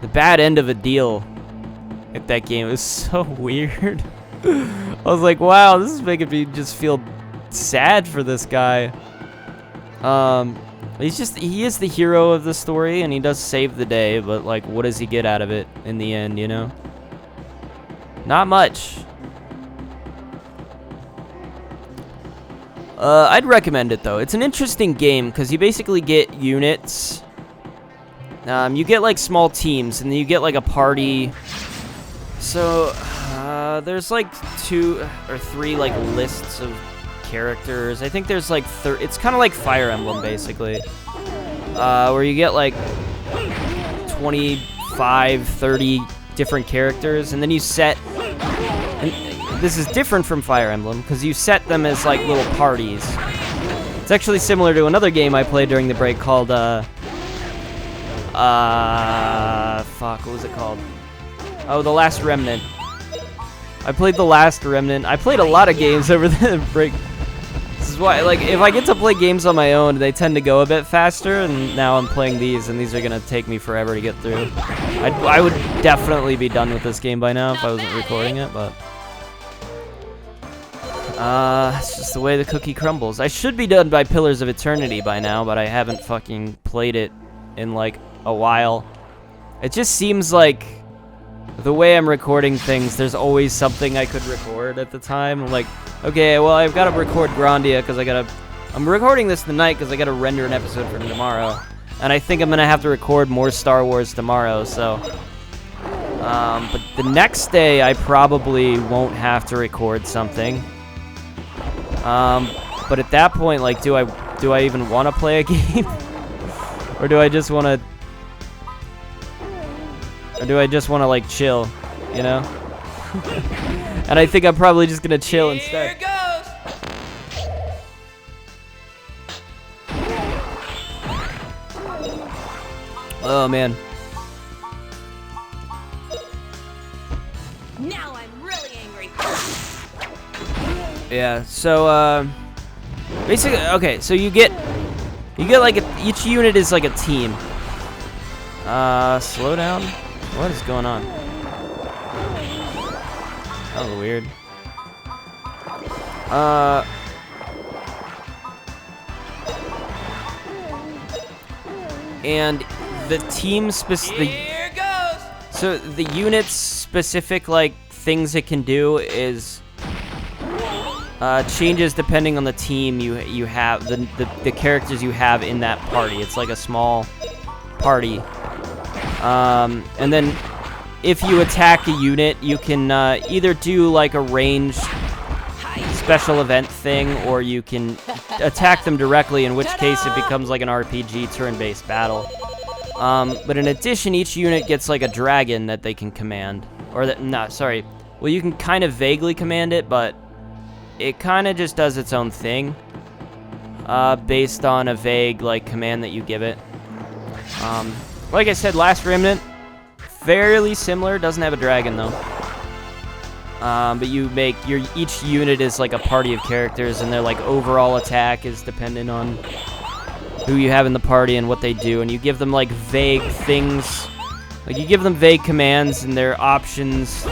[SPEAKER 1] the bad end of a deal at that game? It was so weird. I was like, wow, this is making me just feel sad for this guy. He is the hero of the story, and he does save the day, but like, what does he get out of it in the end, you know? Not much. I'd recommend it though. It's an interesting game because you basically get units. You get like small teams, and then you get like a party. So there's like 2 or 3 like lists of characters. I think there's like it's kind of like Fire Emblem basically, where you get like 25, 30 different characters, and then you set. And this is different from Fire Emblem because you set them as like little parties. It's actually similar to another game I played during the break called fuck, what was it called? Oh, The Last Remnant. I played The Last Remnant. I played a lot of games over the break. This is why, like, if I get to play games on my own, they tend to go a bit faster, and now I'm playing these, and these are gonna take me forever to get through. I would definitely be done with this game by now if I wasn't recording it, but... it's just the way the cookie crumbles. I should be done by Pillars of Eternity by now, but I haven't fucking played it in, like, a while. It just seems like the way I'm recording things, there's always something I could record at the time. I'm like, okay, well, I've got to record Grandia because I'm recording this tonight because I got to render an episode for tomorrow. And I think I'm going to have to record more Star Wars tomorrow, so... but the next day, I probably won't have to record something. But at that point, like, do I even want to play a game? Or do I just want to... Or do I just want to, like, chill, you know? And I think I'm probably just going to chill instead.
[SPEAKER 5] Here goes.
[SPEAKER 1] Oh, man.
[SPEAKER 3] Now I'm really angry.
[SPEAKER 1] Yeah, so, basically, okay, so you get like, each unit is like a team. Slow down? What is going on? That was weird. And the team specific...
[SPEAKER 5] Here goes.
[SPEAKER 1] So the unit's specific, like, things it can do is... changes depending on the team you have, the characters you have in that party. It's like a small party. And then if you attack a unit, you can either do like a ranged special event thing, or you can attack them directly, in which case it becomes like an RPG turn-based battle. But in addition, each unit gets like a dragon that they can command. Or that, no, sorry. Well, you can kind of vaguely command it, but it kind of just does its own thing, based on a vague, like, command that you give it. Like I said, Last Remnant, fairly similar, doesn't have a dragon, though. But you make, each unit is, like, a party of characters, and their, like, overall attack is dependent on who you have in the party and what they do, and you give them, like, vague things. Like, you give them vague commands, and their options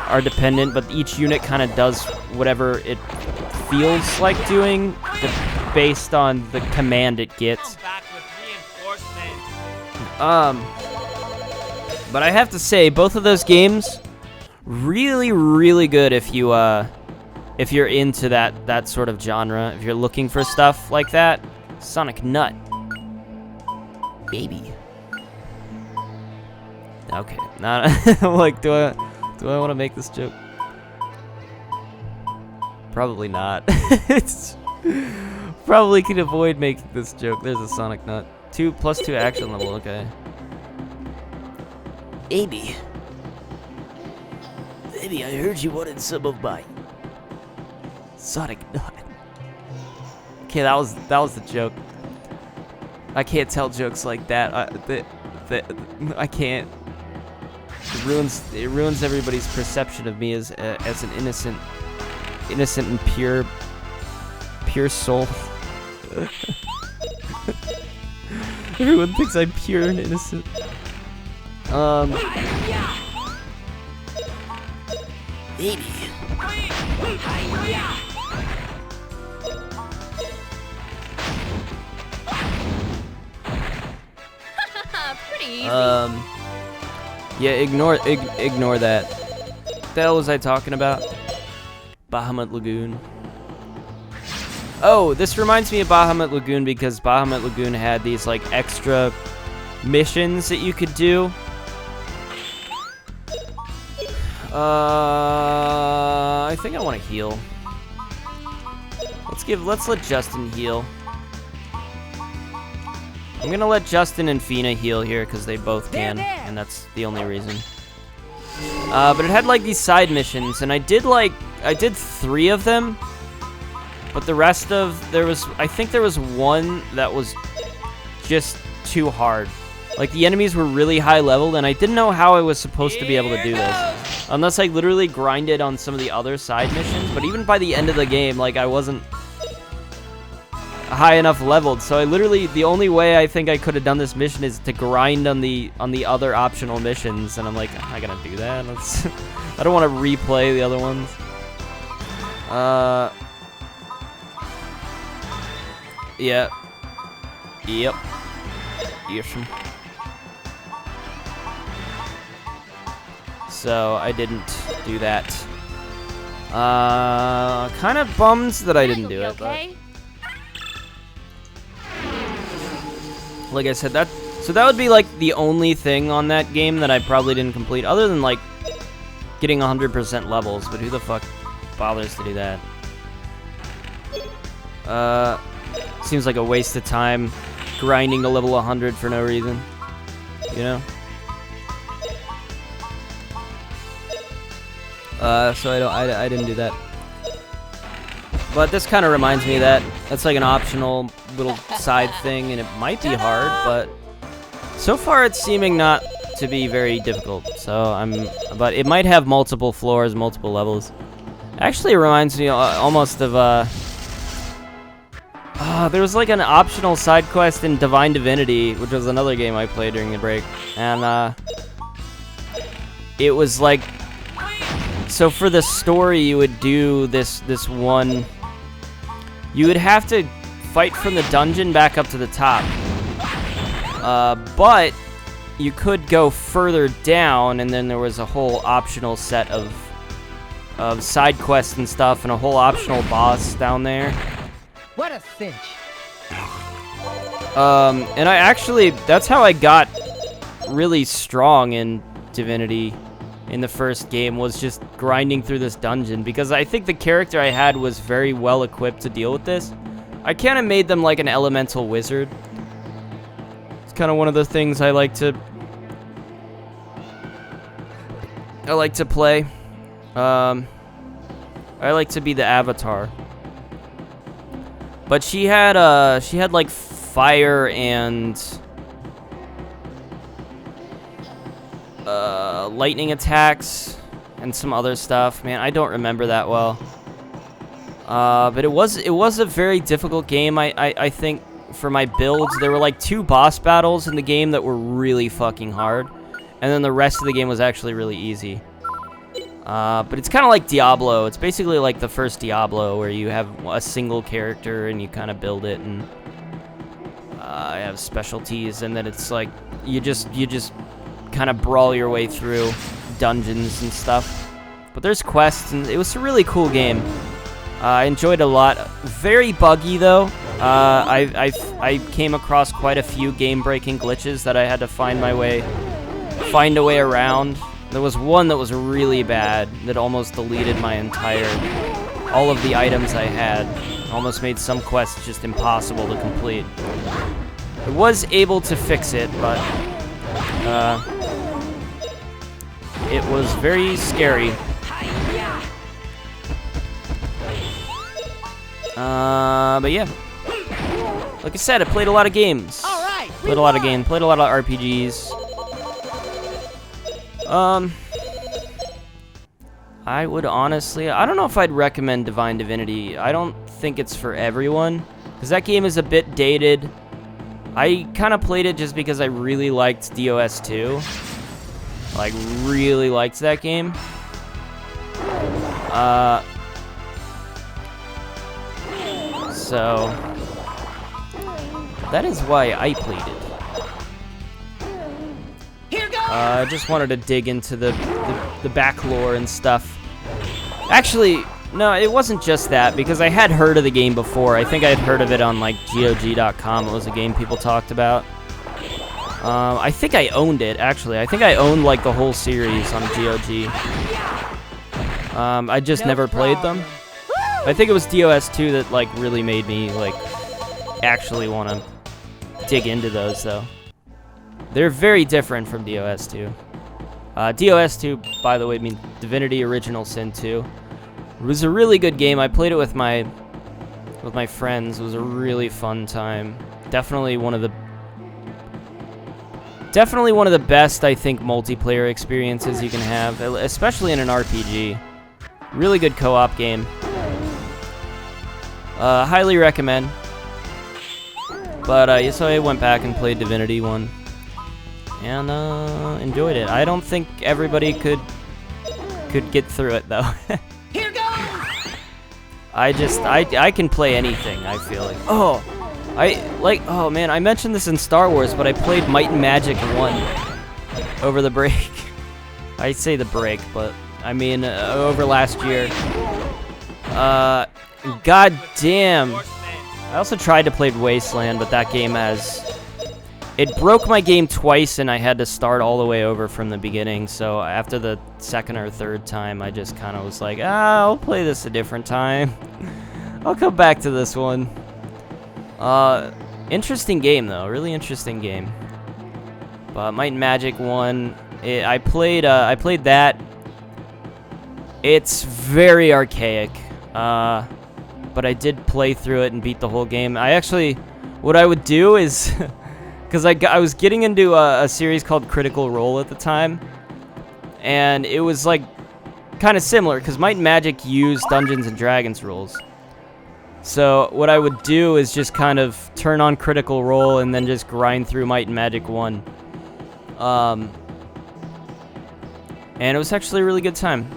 [SPEAKER 1] are dependent, but each unit kind of does whatever it feels like doing based on the command it gets.
[SPEAKER 5] Back with reinforcements.
[SPEAKER 1] But I have to say, both of those games, really, really good if you're into that sort of genre. If you're looking for stuff like that, Sonic Nut, baby. Okay, not like, do I want to make this joke? Probably not. It's probably can avoid making this joke. There's a Sonic Nut. 2+2 action level, okay. Amy. Amy, I heard you wanted some of my Sonic Nut. Okay, that was the joke. I can't tell jokes like that. I can't. It ruins everybody's perception of me as an innocent and pure soul. Everyone thinks I'm pure and innocent. Maybe.
[SPEAKER 4] Pretty easy.
[SPEAKER 1] Yeah, ignore that. What the hell was I talking about? Bahamut Lagoon. Oh, this reminds me of Bahamut Lagoon because Bahamut Lagoon had these like extra missions that you could do. I think I want to heal. Let's let Justin heal. I'm gonna let Justin and Fina heal here because they both can, and that's the only reason. But it had like these side missions, and I did 3 of them. But the rest of, I think there was one that was just too hard. Like, the enemies were really high leveled, and I didn't know how I was supposed to be able to do this. Unless I literally grinded on some of the other side missions, but even by the end of the game, like, I wasn't high enough leveled. So I literally, the only way I think I could have done this mission is to grind on the other optional missions, and I'm like, I'm not gonna do that. I don't want to replay the other ones. Yeah. Yep. Yes. So I didn't do that. Kind of bummed that I didn't do it,
[SPEAKER 4] okay?
[SPEAKER 1] but like I said, that would be like the only thing on that game that I probably didn't complete, other than like getting 100% levels. But who the fuck bothers to do that? Seems like a waste of time grinding to level 100 for no reason, you know? So I didn't do that. But this kind of reminds me of that. That's like an optional little side thing, and it might be hard, but so far it's seeming not to be very difficult. So but it might have multiple floors, multiple levels. Actually, it reminds me almost of, there was like an optional side quest in Divine Divinity, which was another game I played during the break, and it was like, so for the story you would do this one, you would have to fight from the dungeon back up to the top, but you could go further down, and then there was a whole optional set of side quests and stuff, and a whole optional boss down there.
[SPEAKER 3] What a cinch.
[SPEAKER 1] And I actually, that's how I got really strong in Divinity in the first game, was just grinding through this dungeon, because I think the character I had was very well equipped to deal with this. I kind of made them like an elemental wizard. It's kind of one of the things I like to play. I like to be the avatar. But she had like fire and lightning attacks and some other stuff. Man, I don't remember that well. But it was a very difficult game. I think for my builds, there were like 2 boss battles in the game that were really fucking hard, and then the rest of the game was actually really easy. But it's kind of like Diablo. It's basically like the first Diablo, where you have a single character and you kind of build it, and have specialties, and then it's like you just kind of brawl your way through dungeons and stuff. But there's quests, and it was a really cool game. I enjoyed it a lot. Very buggy though. I came across quite a few game-breaking glitches that I had to find a way around. There was one that was really bad that almost deleted all of the items I had. Almost made some quests just impossible to complete. I was able to fix it, but it was very scary. But yeah. Like I said, I played a lot of games. Played a lot of RPGs. I would honestly, I don't know if I'd recommend Divine Divinity. I don't think it's for everyone, because that game is a bit dated. I kind of played it just because I really liked DOS 2. Like, really liked that game. So that is why I played it. I just wanted to dig into the back lore and stuff. Actually, no, it wasn't just that, because I had heard of the game before. I think I had heard of it on, like, GOG.com. It was a game people talked about. I think I owned it, actually. I think I owned, like, the whole series on GOG. I just never played them. I think it was DOS2 that, like, really made me, like, actually want to dig into those, though. They're very different from DOS2. DOS2, by the way, means Divinity Original Sin 2. It was a really good game. I played it with my friends. It was a really fun time. Definitely one of the best, I think, multiplayer experiences you can have, especially in an RPG. Really good co-op game. Highly recommend. But so I went back and played Divinity 1. And enjoyed it. I don't think everybody could get through it, though.
[SPEAKER 3] Here goes!
[SPEAKER 1] I can play anything, I feel like. Oh man, I mentioned this in Star Wars, but I played Might and Magic 1 over the break. I say the break, but I mean over last year. God damn. I also tried to play Wasteland, but that game it broke my game twice, and I had to start all the way over from the beginning. So after the second or third time, I just kind of was like, I'll play this a different time. I'll come back to this one. Interesting game, though. Really interesting game. But Might and Magic 1, I played that. It's very archaic. But I did play through it and beat the whole game. What I would do is... Because I was getting into a series called Critical Role at the time, and it was like kind of similar, because Might and Magic used Dungeons and Dragons rules. So what I would do is just kind of turn on Critical Role and then just grind through Might and Magic 1. And it was actually a really good time.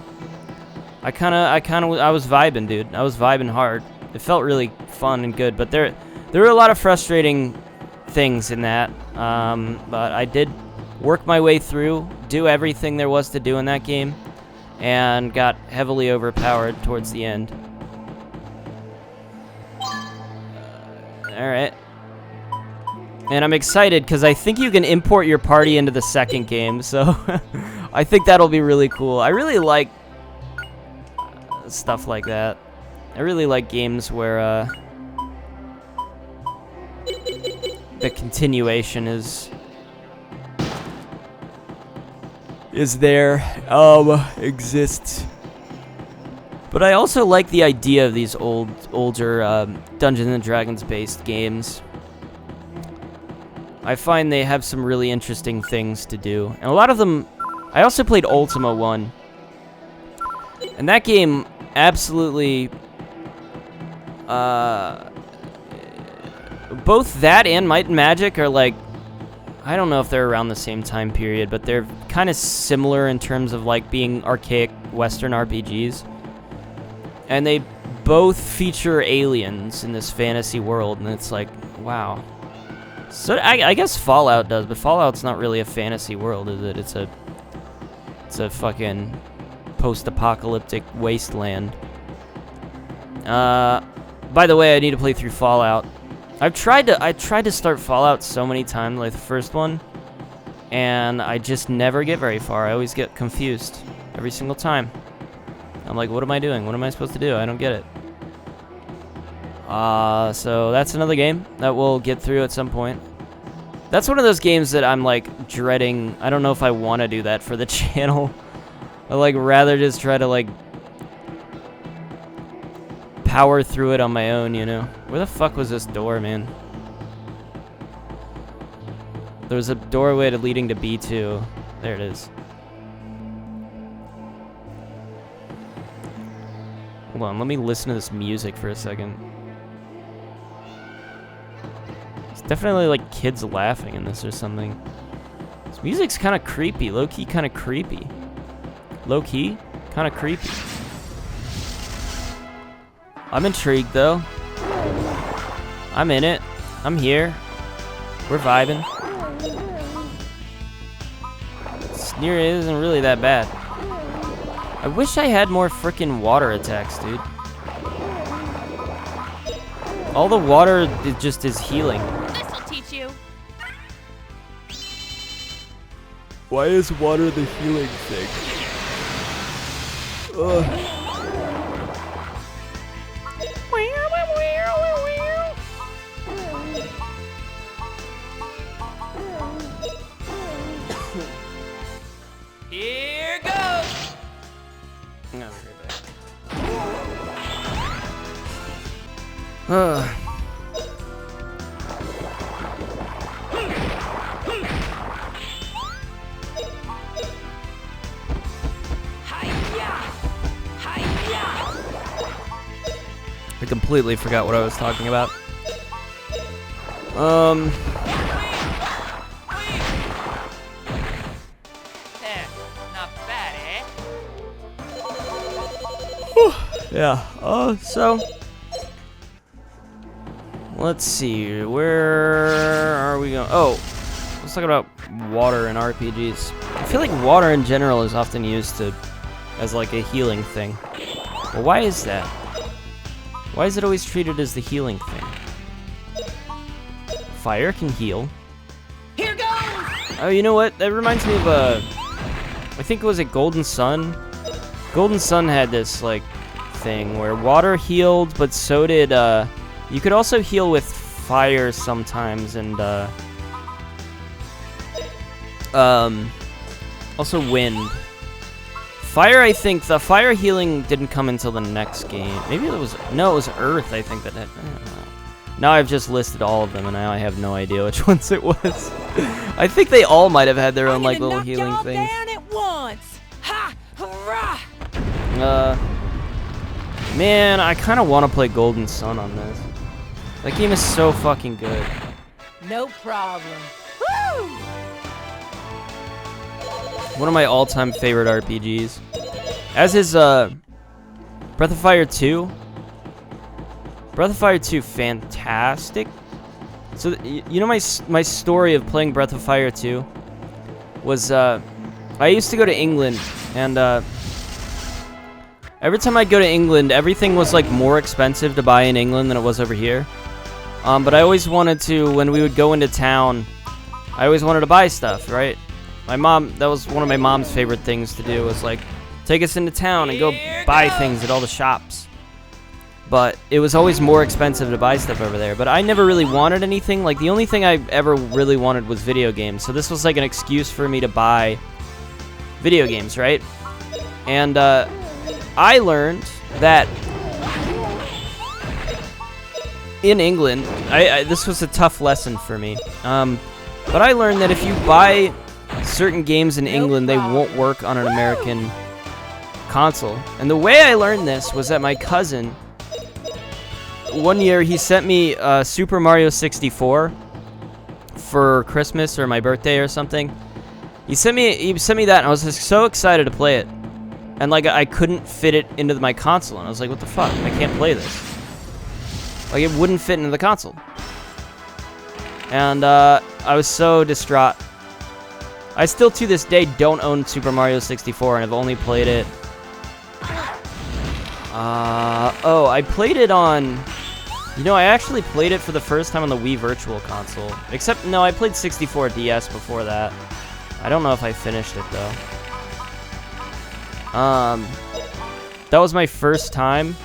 [SPEAKER 1] I was vibing, dude. I was vibing hard. It felt really fun and good, but there were a lot of frustrating things in that, but I did work my way through, do everything there was to do in that game, and got heavily overpowered towards the end. Alright. And I'm excited because I think you can import your party into the second game, so I think that'll be really cool. I really like stuff like that. I really like games where the continuation is there, exists. But I also like the idea of these older Dungeons and Dragons based games. I find they have some really interesting things to do. And a lot of them, I also played Ultima 1. And that game absolutely, both that and Might and Magic are like, I don't know if they're around the same time period, but they're kind of similar in terms of like being archaic Western RPGs. And they both feature aliens in this fantasy world, and it's like, wow. So I guess Fallout does, but Fallout's not really a fantasy world, is it? It's a fucking post-apocalyptic wasteland. By the way, I need to play through Fallout. I tried to start Fallout so many times, like the first one, and I just never get very far. I always get confused every single time. I'm like, what am I doing? What am I supposed to do? I don't get it. So that's another game that we'll get through at some point. That's one of those games that I'm like dreading. I don't know if I want to do that for the channel. I like rather just try to like power through it on my own, you know? Where the fuck was this door, man? There was a doorway leading to B2. There it is. Hold on, let me listen to this music for a second. It's definitely like kids laughing in this or something. This music's kind of creepy, low-key kind of creepy. Low-key? Kind of creepy. I'm intrigued, though. I'm in it. I'm here. We're vibing. Sneer isn't really that bad. I wish I had more frickin' water attacks, dude. All the water just is healing.
[SPEAKER 4] This'll teach you.
[SPEAKER 2] Why is water the healing thing? Ugh.
[SPEAKER 5] Here goes.
[SPEAKER 1] I'll be right back. I completely forgot what I was talking about.
[SPEAKER 5] Not bad, eh?
[SPEAKER 1] Yeah. So let's see. Where are we going? Oh, let's talk about water in RPGs. I feel like water in general is often used as like a healing thing. Well, why is that? Why is it always treated as the healing thing? Fire can heal.
[SPEAKER 3] Here goes!
[SPEAKER 1] Oh, you know what? That reminds me of I think it was a Golden Sun. Golden Sun had this like thing where water healed, but so did you could also heal with fire sometimes, and also wind. Fire, I think the fire healing didn't come until the next game. Maybe it was it was Earth. I think that had. I don't know. Now I've just listed all of them, and now I have no idea which ones it was. I think they all might have had their own like little healing things.
[SPEAKER 3] Down at once. Ha! Hurrah!
[SPEAKER 1] Man, I kind of want to play Golden Sun on this. That game is so fucking good.
[SPEAKER 3] No problem. Woo!
[SPEAKER 1] One of my all-time favorite RPGs. As is Breath of Fire 2. Breath of Fire 2, fantastic. So you know my story of playing Breath of Fire 2 was I used to go to England, and every time I'd go to England, everything was like more expensive to buy in England than it was over here. But I always wanted to, when we would go into town, I always wanted to buy stuff, right? My mom, that was one of my mom's favorite things to do, was like take us into town and go buy things at all the shops. But it was always more expensive to buy stuff over there. But I never really wanted anything. Like, the only thing I ever really wanted was video games. So this was like an excuse for me to buy video games, right? And I learned that in England, this was a tough lesson for me. But I learned that if you buy certain games in England, they won't work on an American console. And the way I learned this was that my cousin, one year, he sent me Super Mario 64 for Christmas or my birthday or something. He sent me that, and I was just so excited to play it. And like I couldn't fit it into my console, and I was like, what the fuck? I can't play this. Like, it wouldn't fit into the console. And I was so distraught. I still to this day don't own Super Mario 64, and I've only played it. Oh, I played it on. You know, I actually played it for the first time on the Wii Virtual Console. Except, no, I played 64 DS before that. I don't know if I finished it, though. That was my first time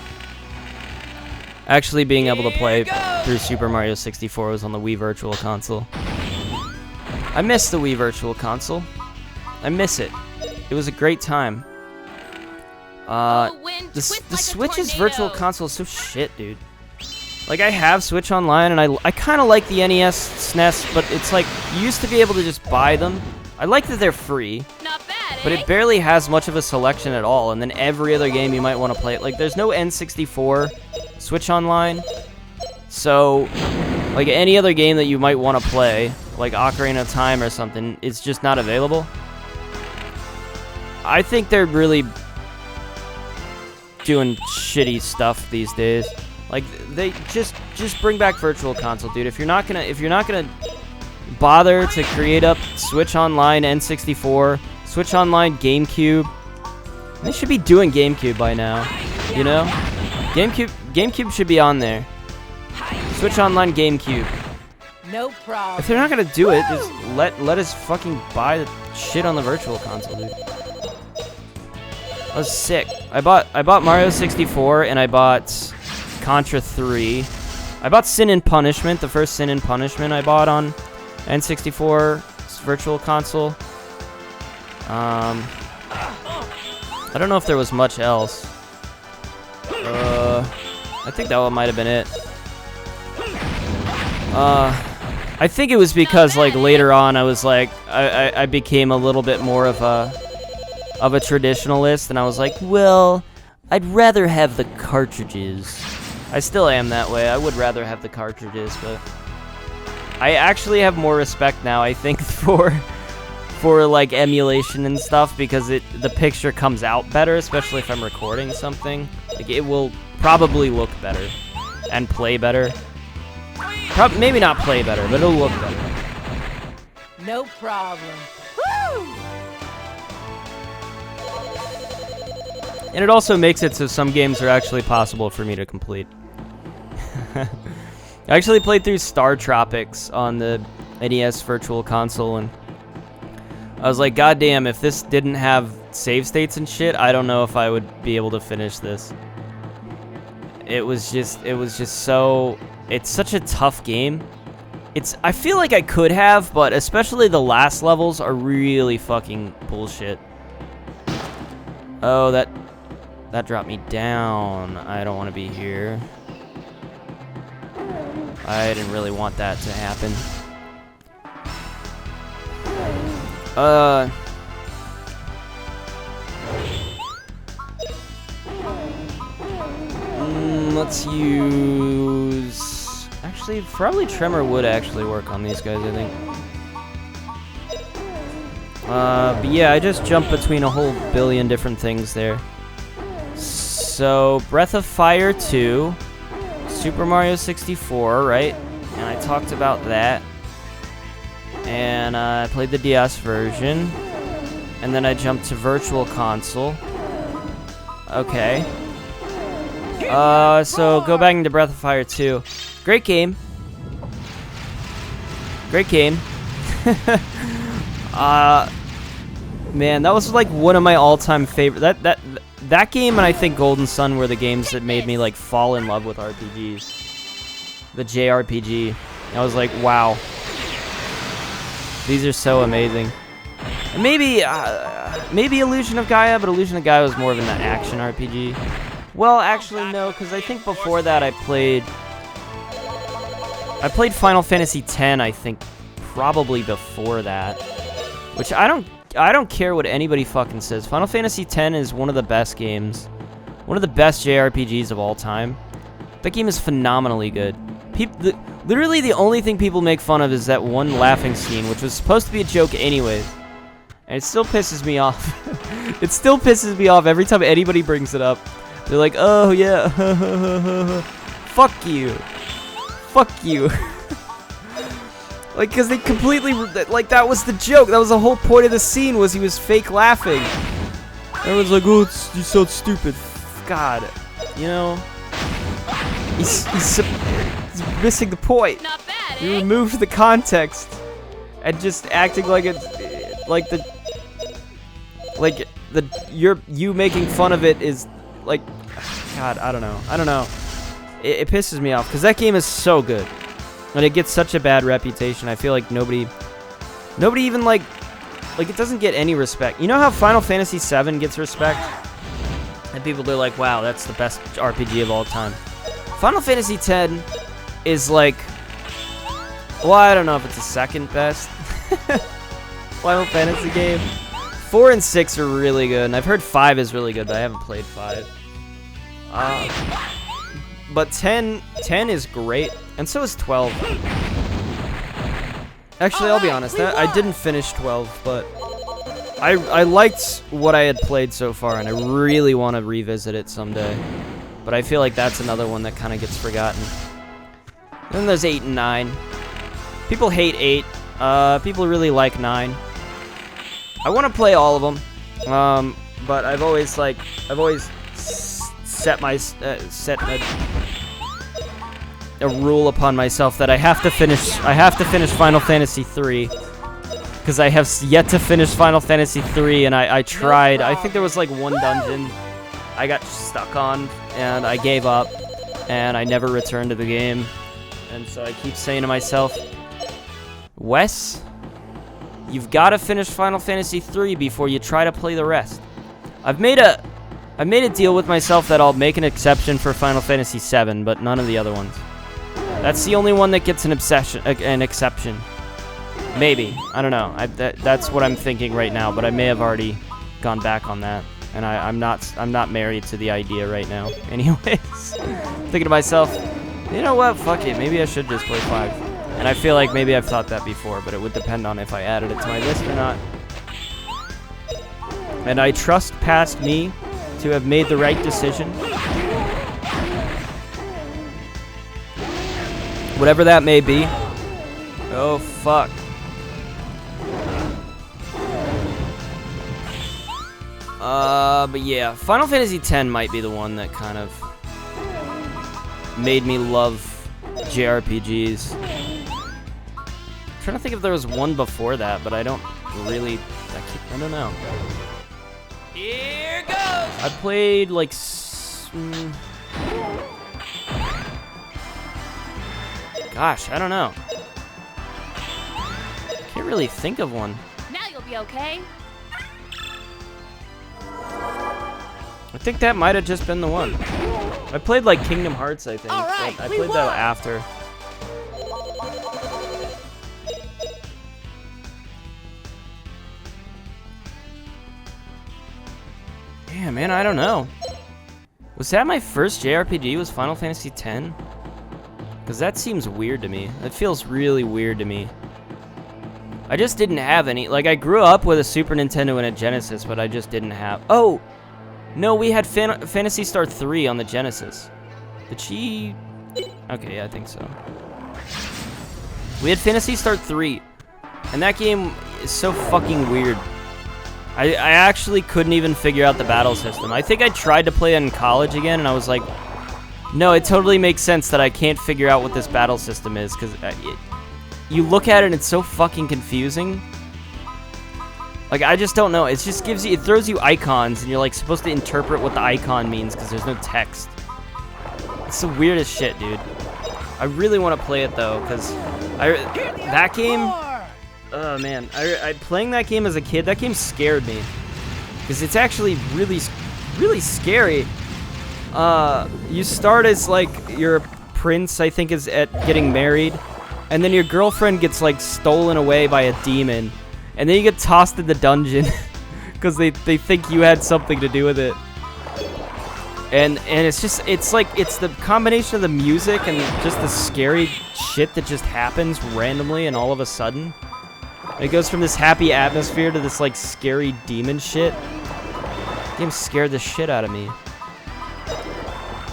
[SPEAKER 1] actually being able to play through Super Mario 64 was on the Wii Virtual Console. I miss the Wii Virtual Console. I miss it. It was a great time. The Switch's Virtual Console is so shit, dude. Like, I have Switch Online, and I kind of like the NES, SNES, but it's like, you used to be able to just buy them. I like that they're free,
[SPEAKER 4] Not bad,
[SPEAKER 1] but it barely has much of a selection at all, and then every other game you might want to play it. Like, there's no N64 Switch Online, so, like, any other game that you might want to play, like Ocarina of Time or something, is just not available. I think they're really... doing shitty stuff these days. Like they just bring back Virtual Console, dude. If you're not gonna bother to create up Switch Online N64, Switch Online GameCube, they should be doing GameCube by now. You know, GameCube should be on there. Switch Online GameCube.
[SPEAKER 3] No problem.
[SPEAKER 1] If they're not gonna do it, just let us fucking buy the shit on the Virtual Console, dude. That was sick. I bought Mario 64 and I bought Contra 3. I bought Sin and Punishment, the first Sin and Punishment I bought on N64 Virtual Console. I don't know if there was much else. I think that one might have been it. I think it was because like later on I was like I became a little bit more of a traditionalist, and I was like, well, I'd rather have the cartridges. I still am that way. I would rather have the cartridges, but I actually have more respect now, I think, for like emulation and stuff, because the picture comes out better, especially if I'm recording something. Like it will probably look better and play better. Maybe not play better, but it'll look better.
[SPEAKER 3] No problem. Woo!
[SPEAKER 1] And it also makes it so some games are actually possible for me to complete. I actually played through Star Tropics on the NES Virtual Console, and I was like, God damn, if this didn't have save states and shit, I don't know if I would be able to finish this. It was just so... It's such a tough game. I feel like I could have, but especially the last levels are really fucking bullshit. Oh, that dropped me down. I don't want to be here. I didn't really want that to happen. Let's use... Actually, probably Tremor would actually work on these guys, I think. But yeah, I just jumped between a whole billion different things there. So, Breath of Fire 2, Super Mario 64, right? And I talked about that. And I played the DS version. And then I jumped to Virtual Console. Okay. So go back into Breath of Fire 2. Great game. Great game. Man, that was like one of my all-time favorite. That game and I think Golden Sun were the games that made me like fall in love with RPGs. The JRPG. I was like, wow. These are so amazing. And maybe Illusion of Gaia, but Illusion of Gaia was more of an action RPG. Well, actually no, because I think before that I played Final Fantasy X, I think, probably before that. Which I don't care what anybody fucking says. Final Fantasy X is one of the best games. One of the best JRPGs of all time. That game is phenomenally good. Literally the only thing people make fun of is that one laughing scene, which was supposed to be a joke anyways. And it still pisses me off. It still pisses me off every time anybody brings it up. They're like, oh yeah, fuck you. Fuck you. Like, because they completely, like, that was the joke. That was the whole point of the scene, was he was fake laughing. Everyone's like, oh, you so stupid. God, you know, he's missing the point.
[SPEAKER 4] Not bad,
[SPEAKER 1] He
[SPEAKER 4] eh?
[SPEAKER 1] removed the context and just acting like it's, you making fun of it is, like, God, I don't know. It pisses me off, because that game is so good. And it gets such a bad reputation. I feel like nobody even, like, it doesn't get any respect. You know how Final Fantasy VII gets respect? And people are like, wow, that's the best RPG of all time. Final Fantasy X is, like, well, I don't know if it's the second best Final Fantasy game. 4 and 6 are really good, and I've heard 5 is really good, but I haven't played 5. But 10 is great, and so is 12. Actually, I'll be honest, I didn't finish 12, but I liked what I had played so far, and I really want to revisit it someday. But I feel like that's another one that kind of gets forgotten. Then there's 8 and 9. People hate 8. People really like 9. I want to play all of them, but I've always set a rule upon myself that I have to finish Final Fantasy 3. Because I have yet to finish Final Fantasy 3, and I tried. I think there was like one dungeon I got stuck on, and I gave up, and I never returned to the game. And so I keep saying to myself, Wes, you've got to finish Final Fantasy 3 before you try to play the rest. I've made a deal with myself that I'll make an exception for Final Fantasy 7, but none of the other ones. That's the only one that gets an exception. Maybe. I don't know. That's what I'm thinking right now, but I may have already gone back on that. And I'm not married to the idea right now. Anyways, thinking to myself, you know what? Fuck it. Maybe I should just play 5. And I feel like maybe I've thought that before, but it would depend on if I added it to my list or not. And I trust past me to have made the right decision. Whatever that may be. Oh, fuck. But yeah, Final Fantasy X might be the one that kind of made me love JRPGs. I'm trying to think if there was one before that, but I don't really, I don't know.
[SPEAKER 5] Here goes.
[SPEAKER 1] I played like, gosh, I don't know. Can't really think of one.
[SPEAKER 4] Now you'll be okay.
[SPEAKER 1] I think that might have just been the one. I played like Kingdom Hearts, I think.
[SPEAKER 3] All right,
[SPEAKER 1] but I
[SPEAKER 3] we
[SPEAKER 1] played that
[SPEAKER 3] won.
[SPEAKER 1] after. Yeah, man, I don't know. Was that my first JRPG? Was Final Fantasy X? Because that seems weird to me. That feels really weird to me. I just didn't have any. Like, I grew up with a Super Nintendo and a Genesis, but I just didn't have. Oh! No, we had Phantasy Star 3 on the Genesis. Did she? Okay, yeah, I think so. We had Phantasy Star 3, and that game is so fucking weird. I actually couldn't even figure out the battle system. I think I tried to play it in college again, and I was like, no, it totally makes sense that I can't figure out what this battle system is, because you look at it and it's so fucking confusing. Like, I just don't know. It just gives you, it throws you icons, and you're like supposed to interpret what the icon means because there's no text. It's the weirdest shit, dude. I really want to play it though, because that game. Oh man, I playing that game as a kid. That game scared me because it's actually really, really scary. You start as like your prince, I think, is at getting married, and then your girlfriend gets like stolen away by a demon. And then you get tossed in the dungeon because they think you had something to do with it. And it's just, it's like, it's the combination of the music and just the scary shit that just happens randomly and all of a sudden. It goes from this happy atmosphere to this like scary demon shit. The game scared the shit out of me.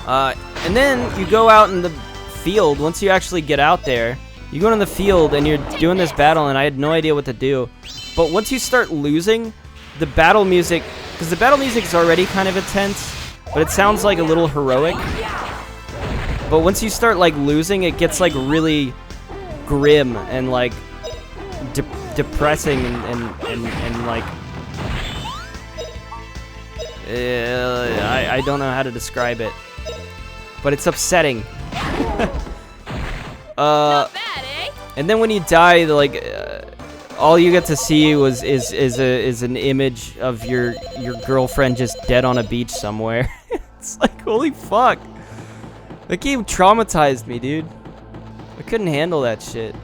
[SPEAKER 1] And then you go out in the field. Once you actually get out there, you go in the field and you're doing this battle, and I had no idea what to do. But once you start losing, the battle music, because the battle music is already kind of intense, but it sounds like a little heroic. But once you start like losing, it gets like really grim and like depressing and like I don't know how to describe it, but it's upsetting.
[SPEAKER 4] Not bad, eh?
[SPEAKER 1] And then when you die, like all you get to see is an image of your girlfriend just dead on a beach somewhere. It's like, holy fuck. That game traumatized me, dude. I couldn't handle that shit.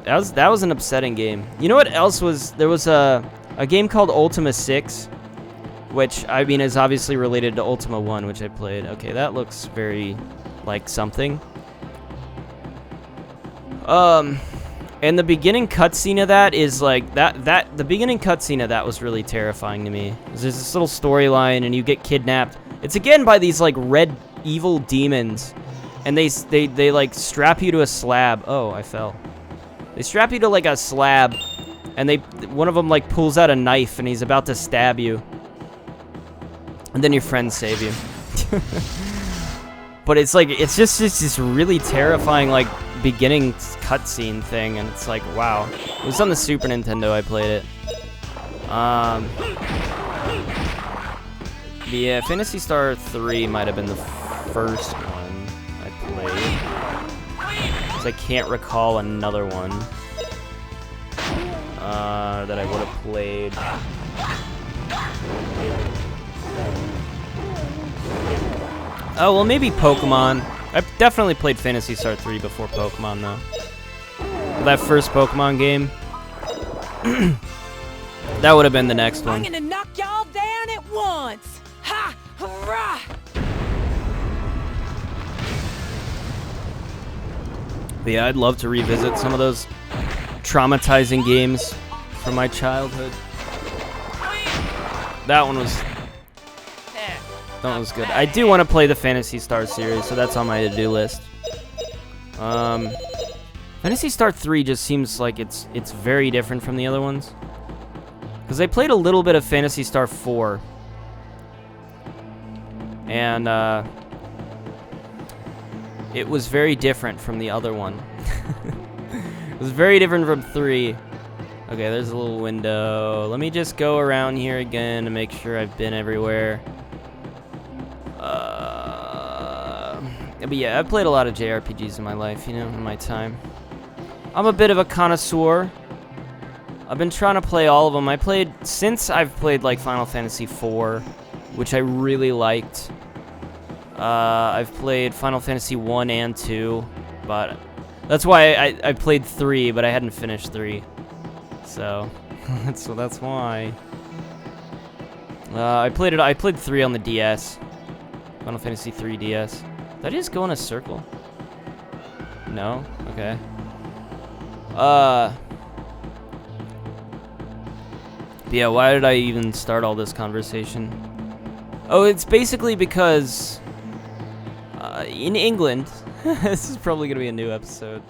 [SPEAKER 1] That was an upsetting game. You know what else was? There was a game called Ultima 6, which I mean is obviously related to Ultima 1, which I played. Okay, that looks very like something. And And the beginning cutscene of that is like the beginning cutscene of that was really terrifying to me. There's this little storyline, and you get kidnapped. It's again by these like red evil demons, and they like strap you to a slab. Oh, I fell. They strap you to like a slab, and one of them like pulls out a knife, and he's about to stab you, and then your friends save you. But it's like it's just this really terrifying like beginning cutscene thing, and it's like, wow. It was on the Super Nintendo I played it. Yeah, Phantasy Star 3 might have been the first one I played, because I can't recall another one that I would have played. Oh, well, maybe Pokemon. I've definitely played Phantasy Star 3 before Pokemon, though. That first Pokemon game. That would have been the next one.
[SPEAKER 3] I'm gonna knock y'all down at once. Ha! Hurrah!
[SPEAKER 1] But yeah, I'd love to revisit some of those traumatizing games from my childhood. That one was good. I do want to play the Phantasy Star series, so that's on my to-do list. Phantasy Star 3 just seems like it's very different from the other ones. Because I played a little bit of Phantasy Star 4. And, it was very different from the other one. It was very different from 3. Okay, there's a little window. Let me just go around here again to make sure I've been everywhere. But yeah, I've played a lot of JRPGs in my life, you know, in my time. I'm a bit of a connoisseur. I've been trying to play all of them. Since I've played like Final Fantasy IV, which I really liked. I've played Final Fantasy 1 and 2, but that's why I played 3, but I hadn't finished 3. So that's why. I played 3 on the DS. Final Fantasy 3 DS. Did I just go in a circle? No? Okay. Yeah, why did I even start all this conversation? Oh, it's basically because in England, this is probably going to be a new episode.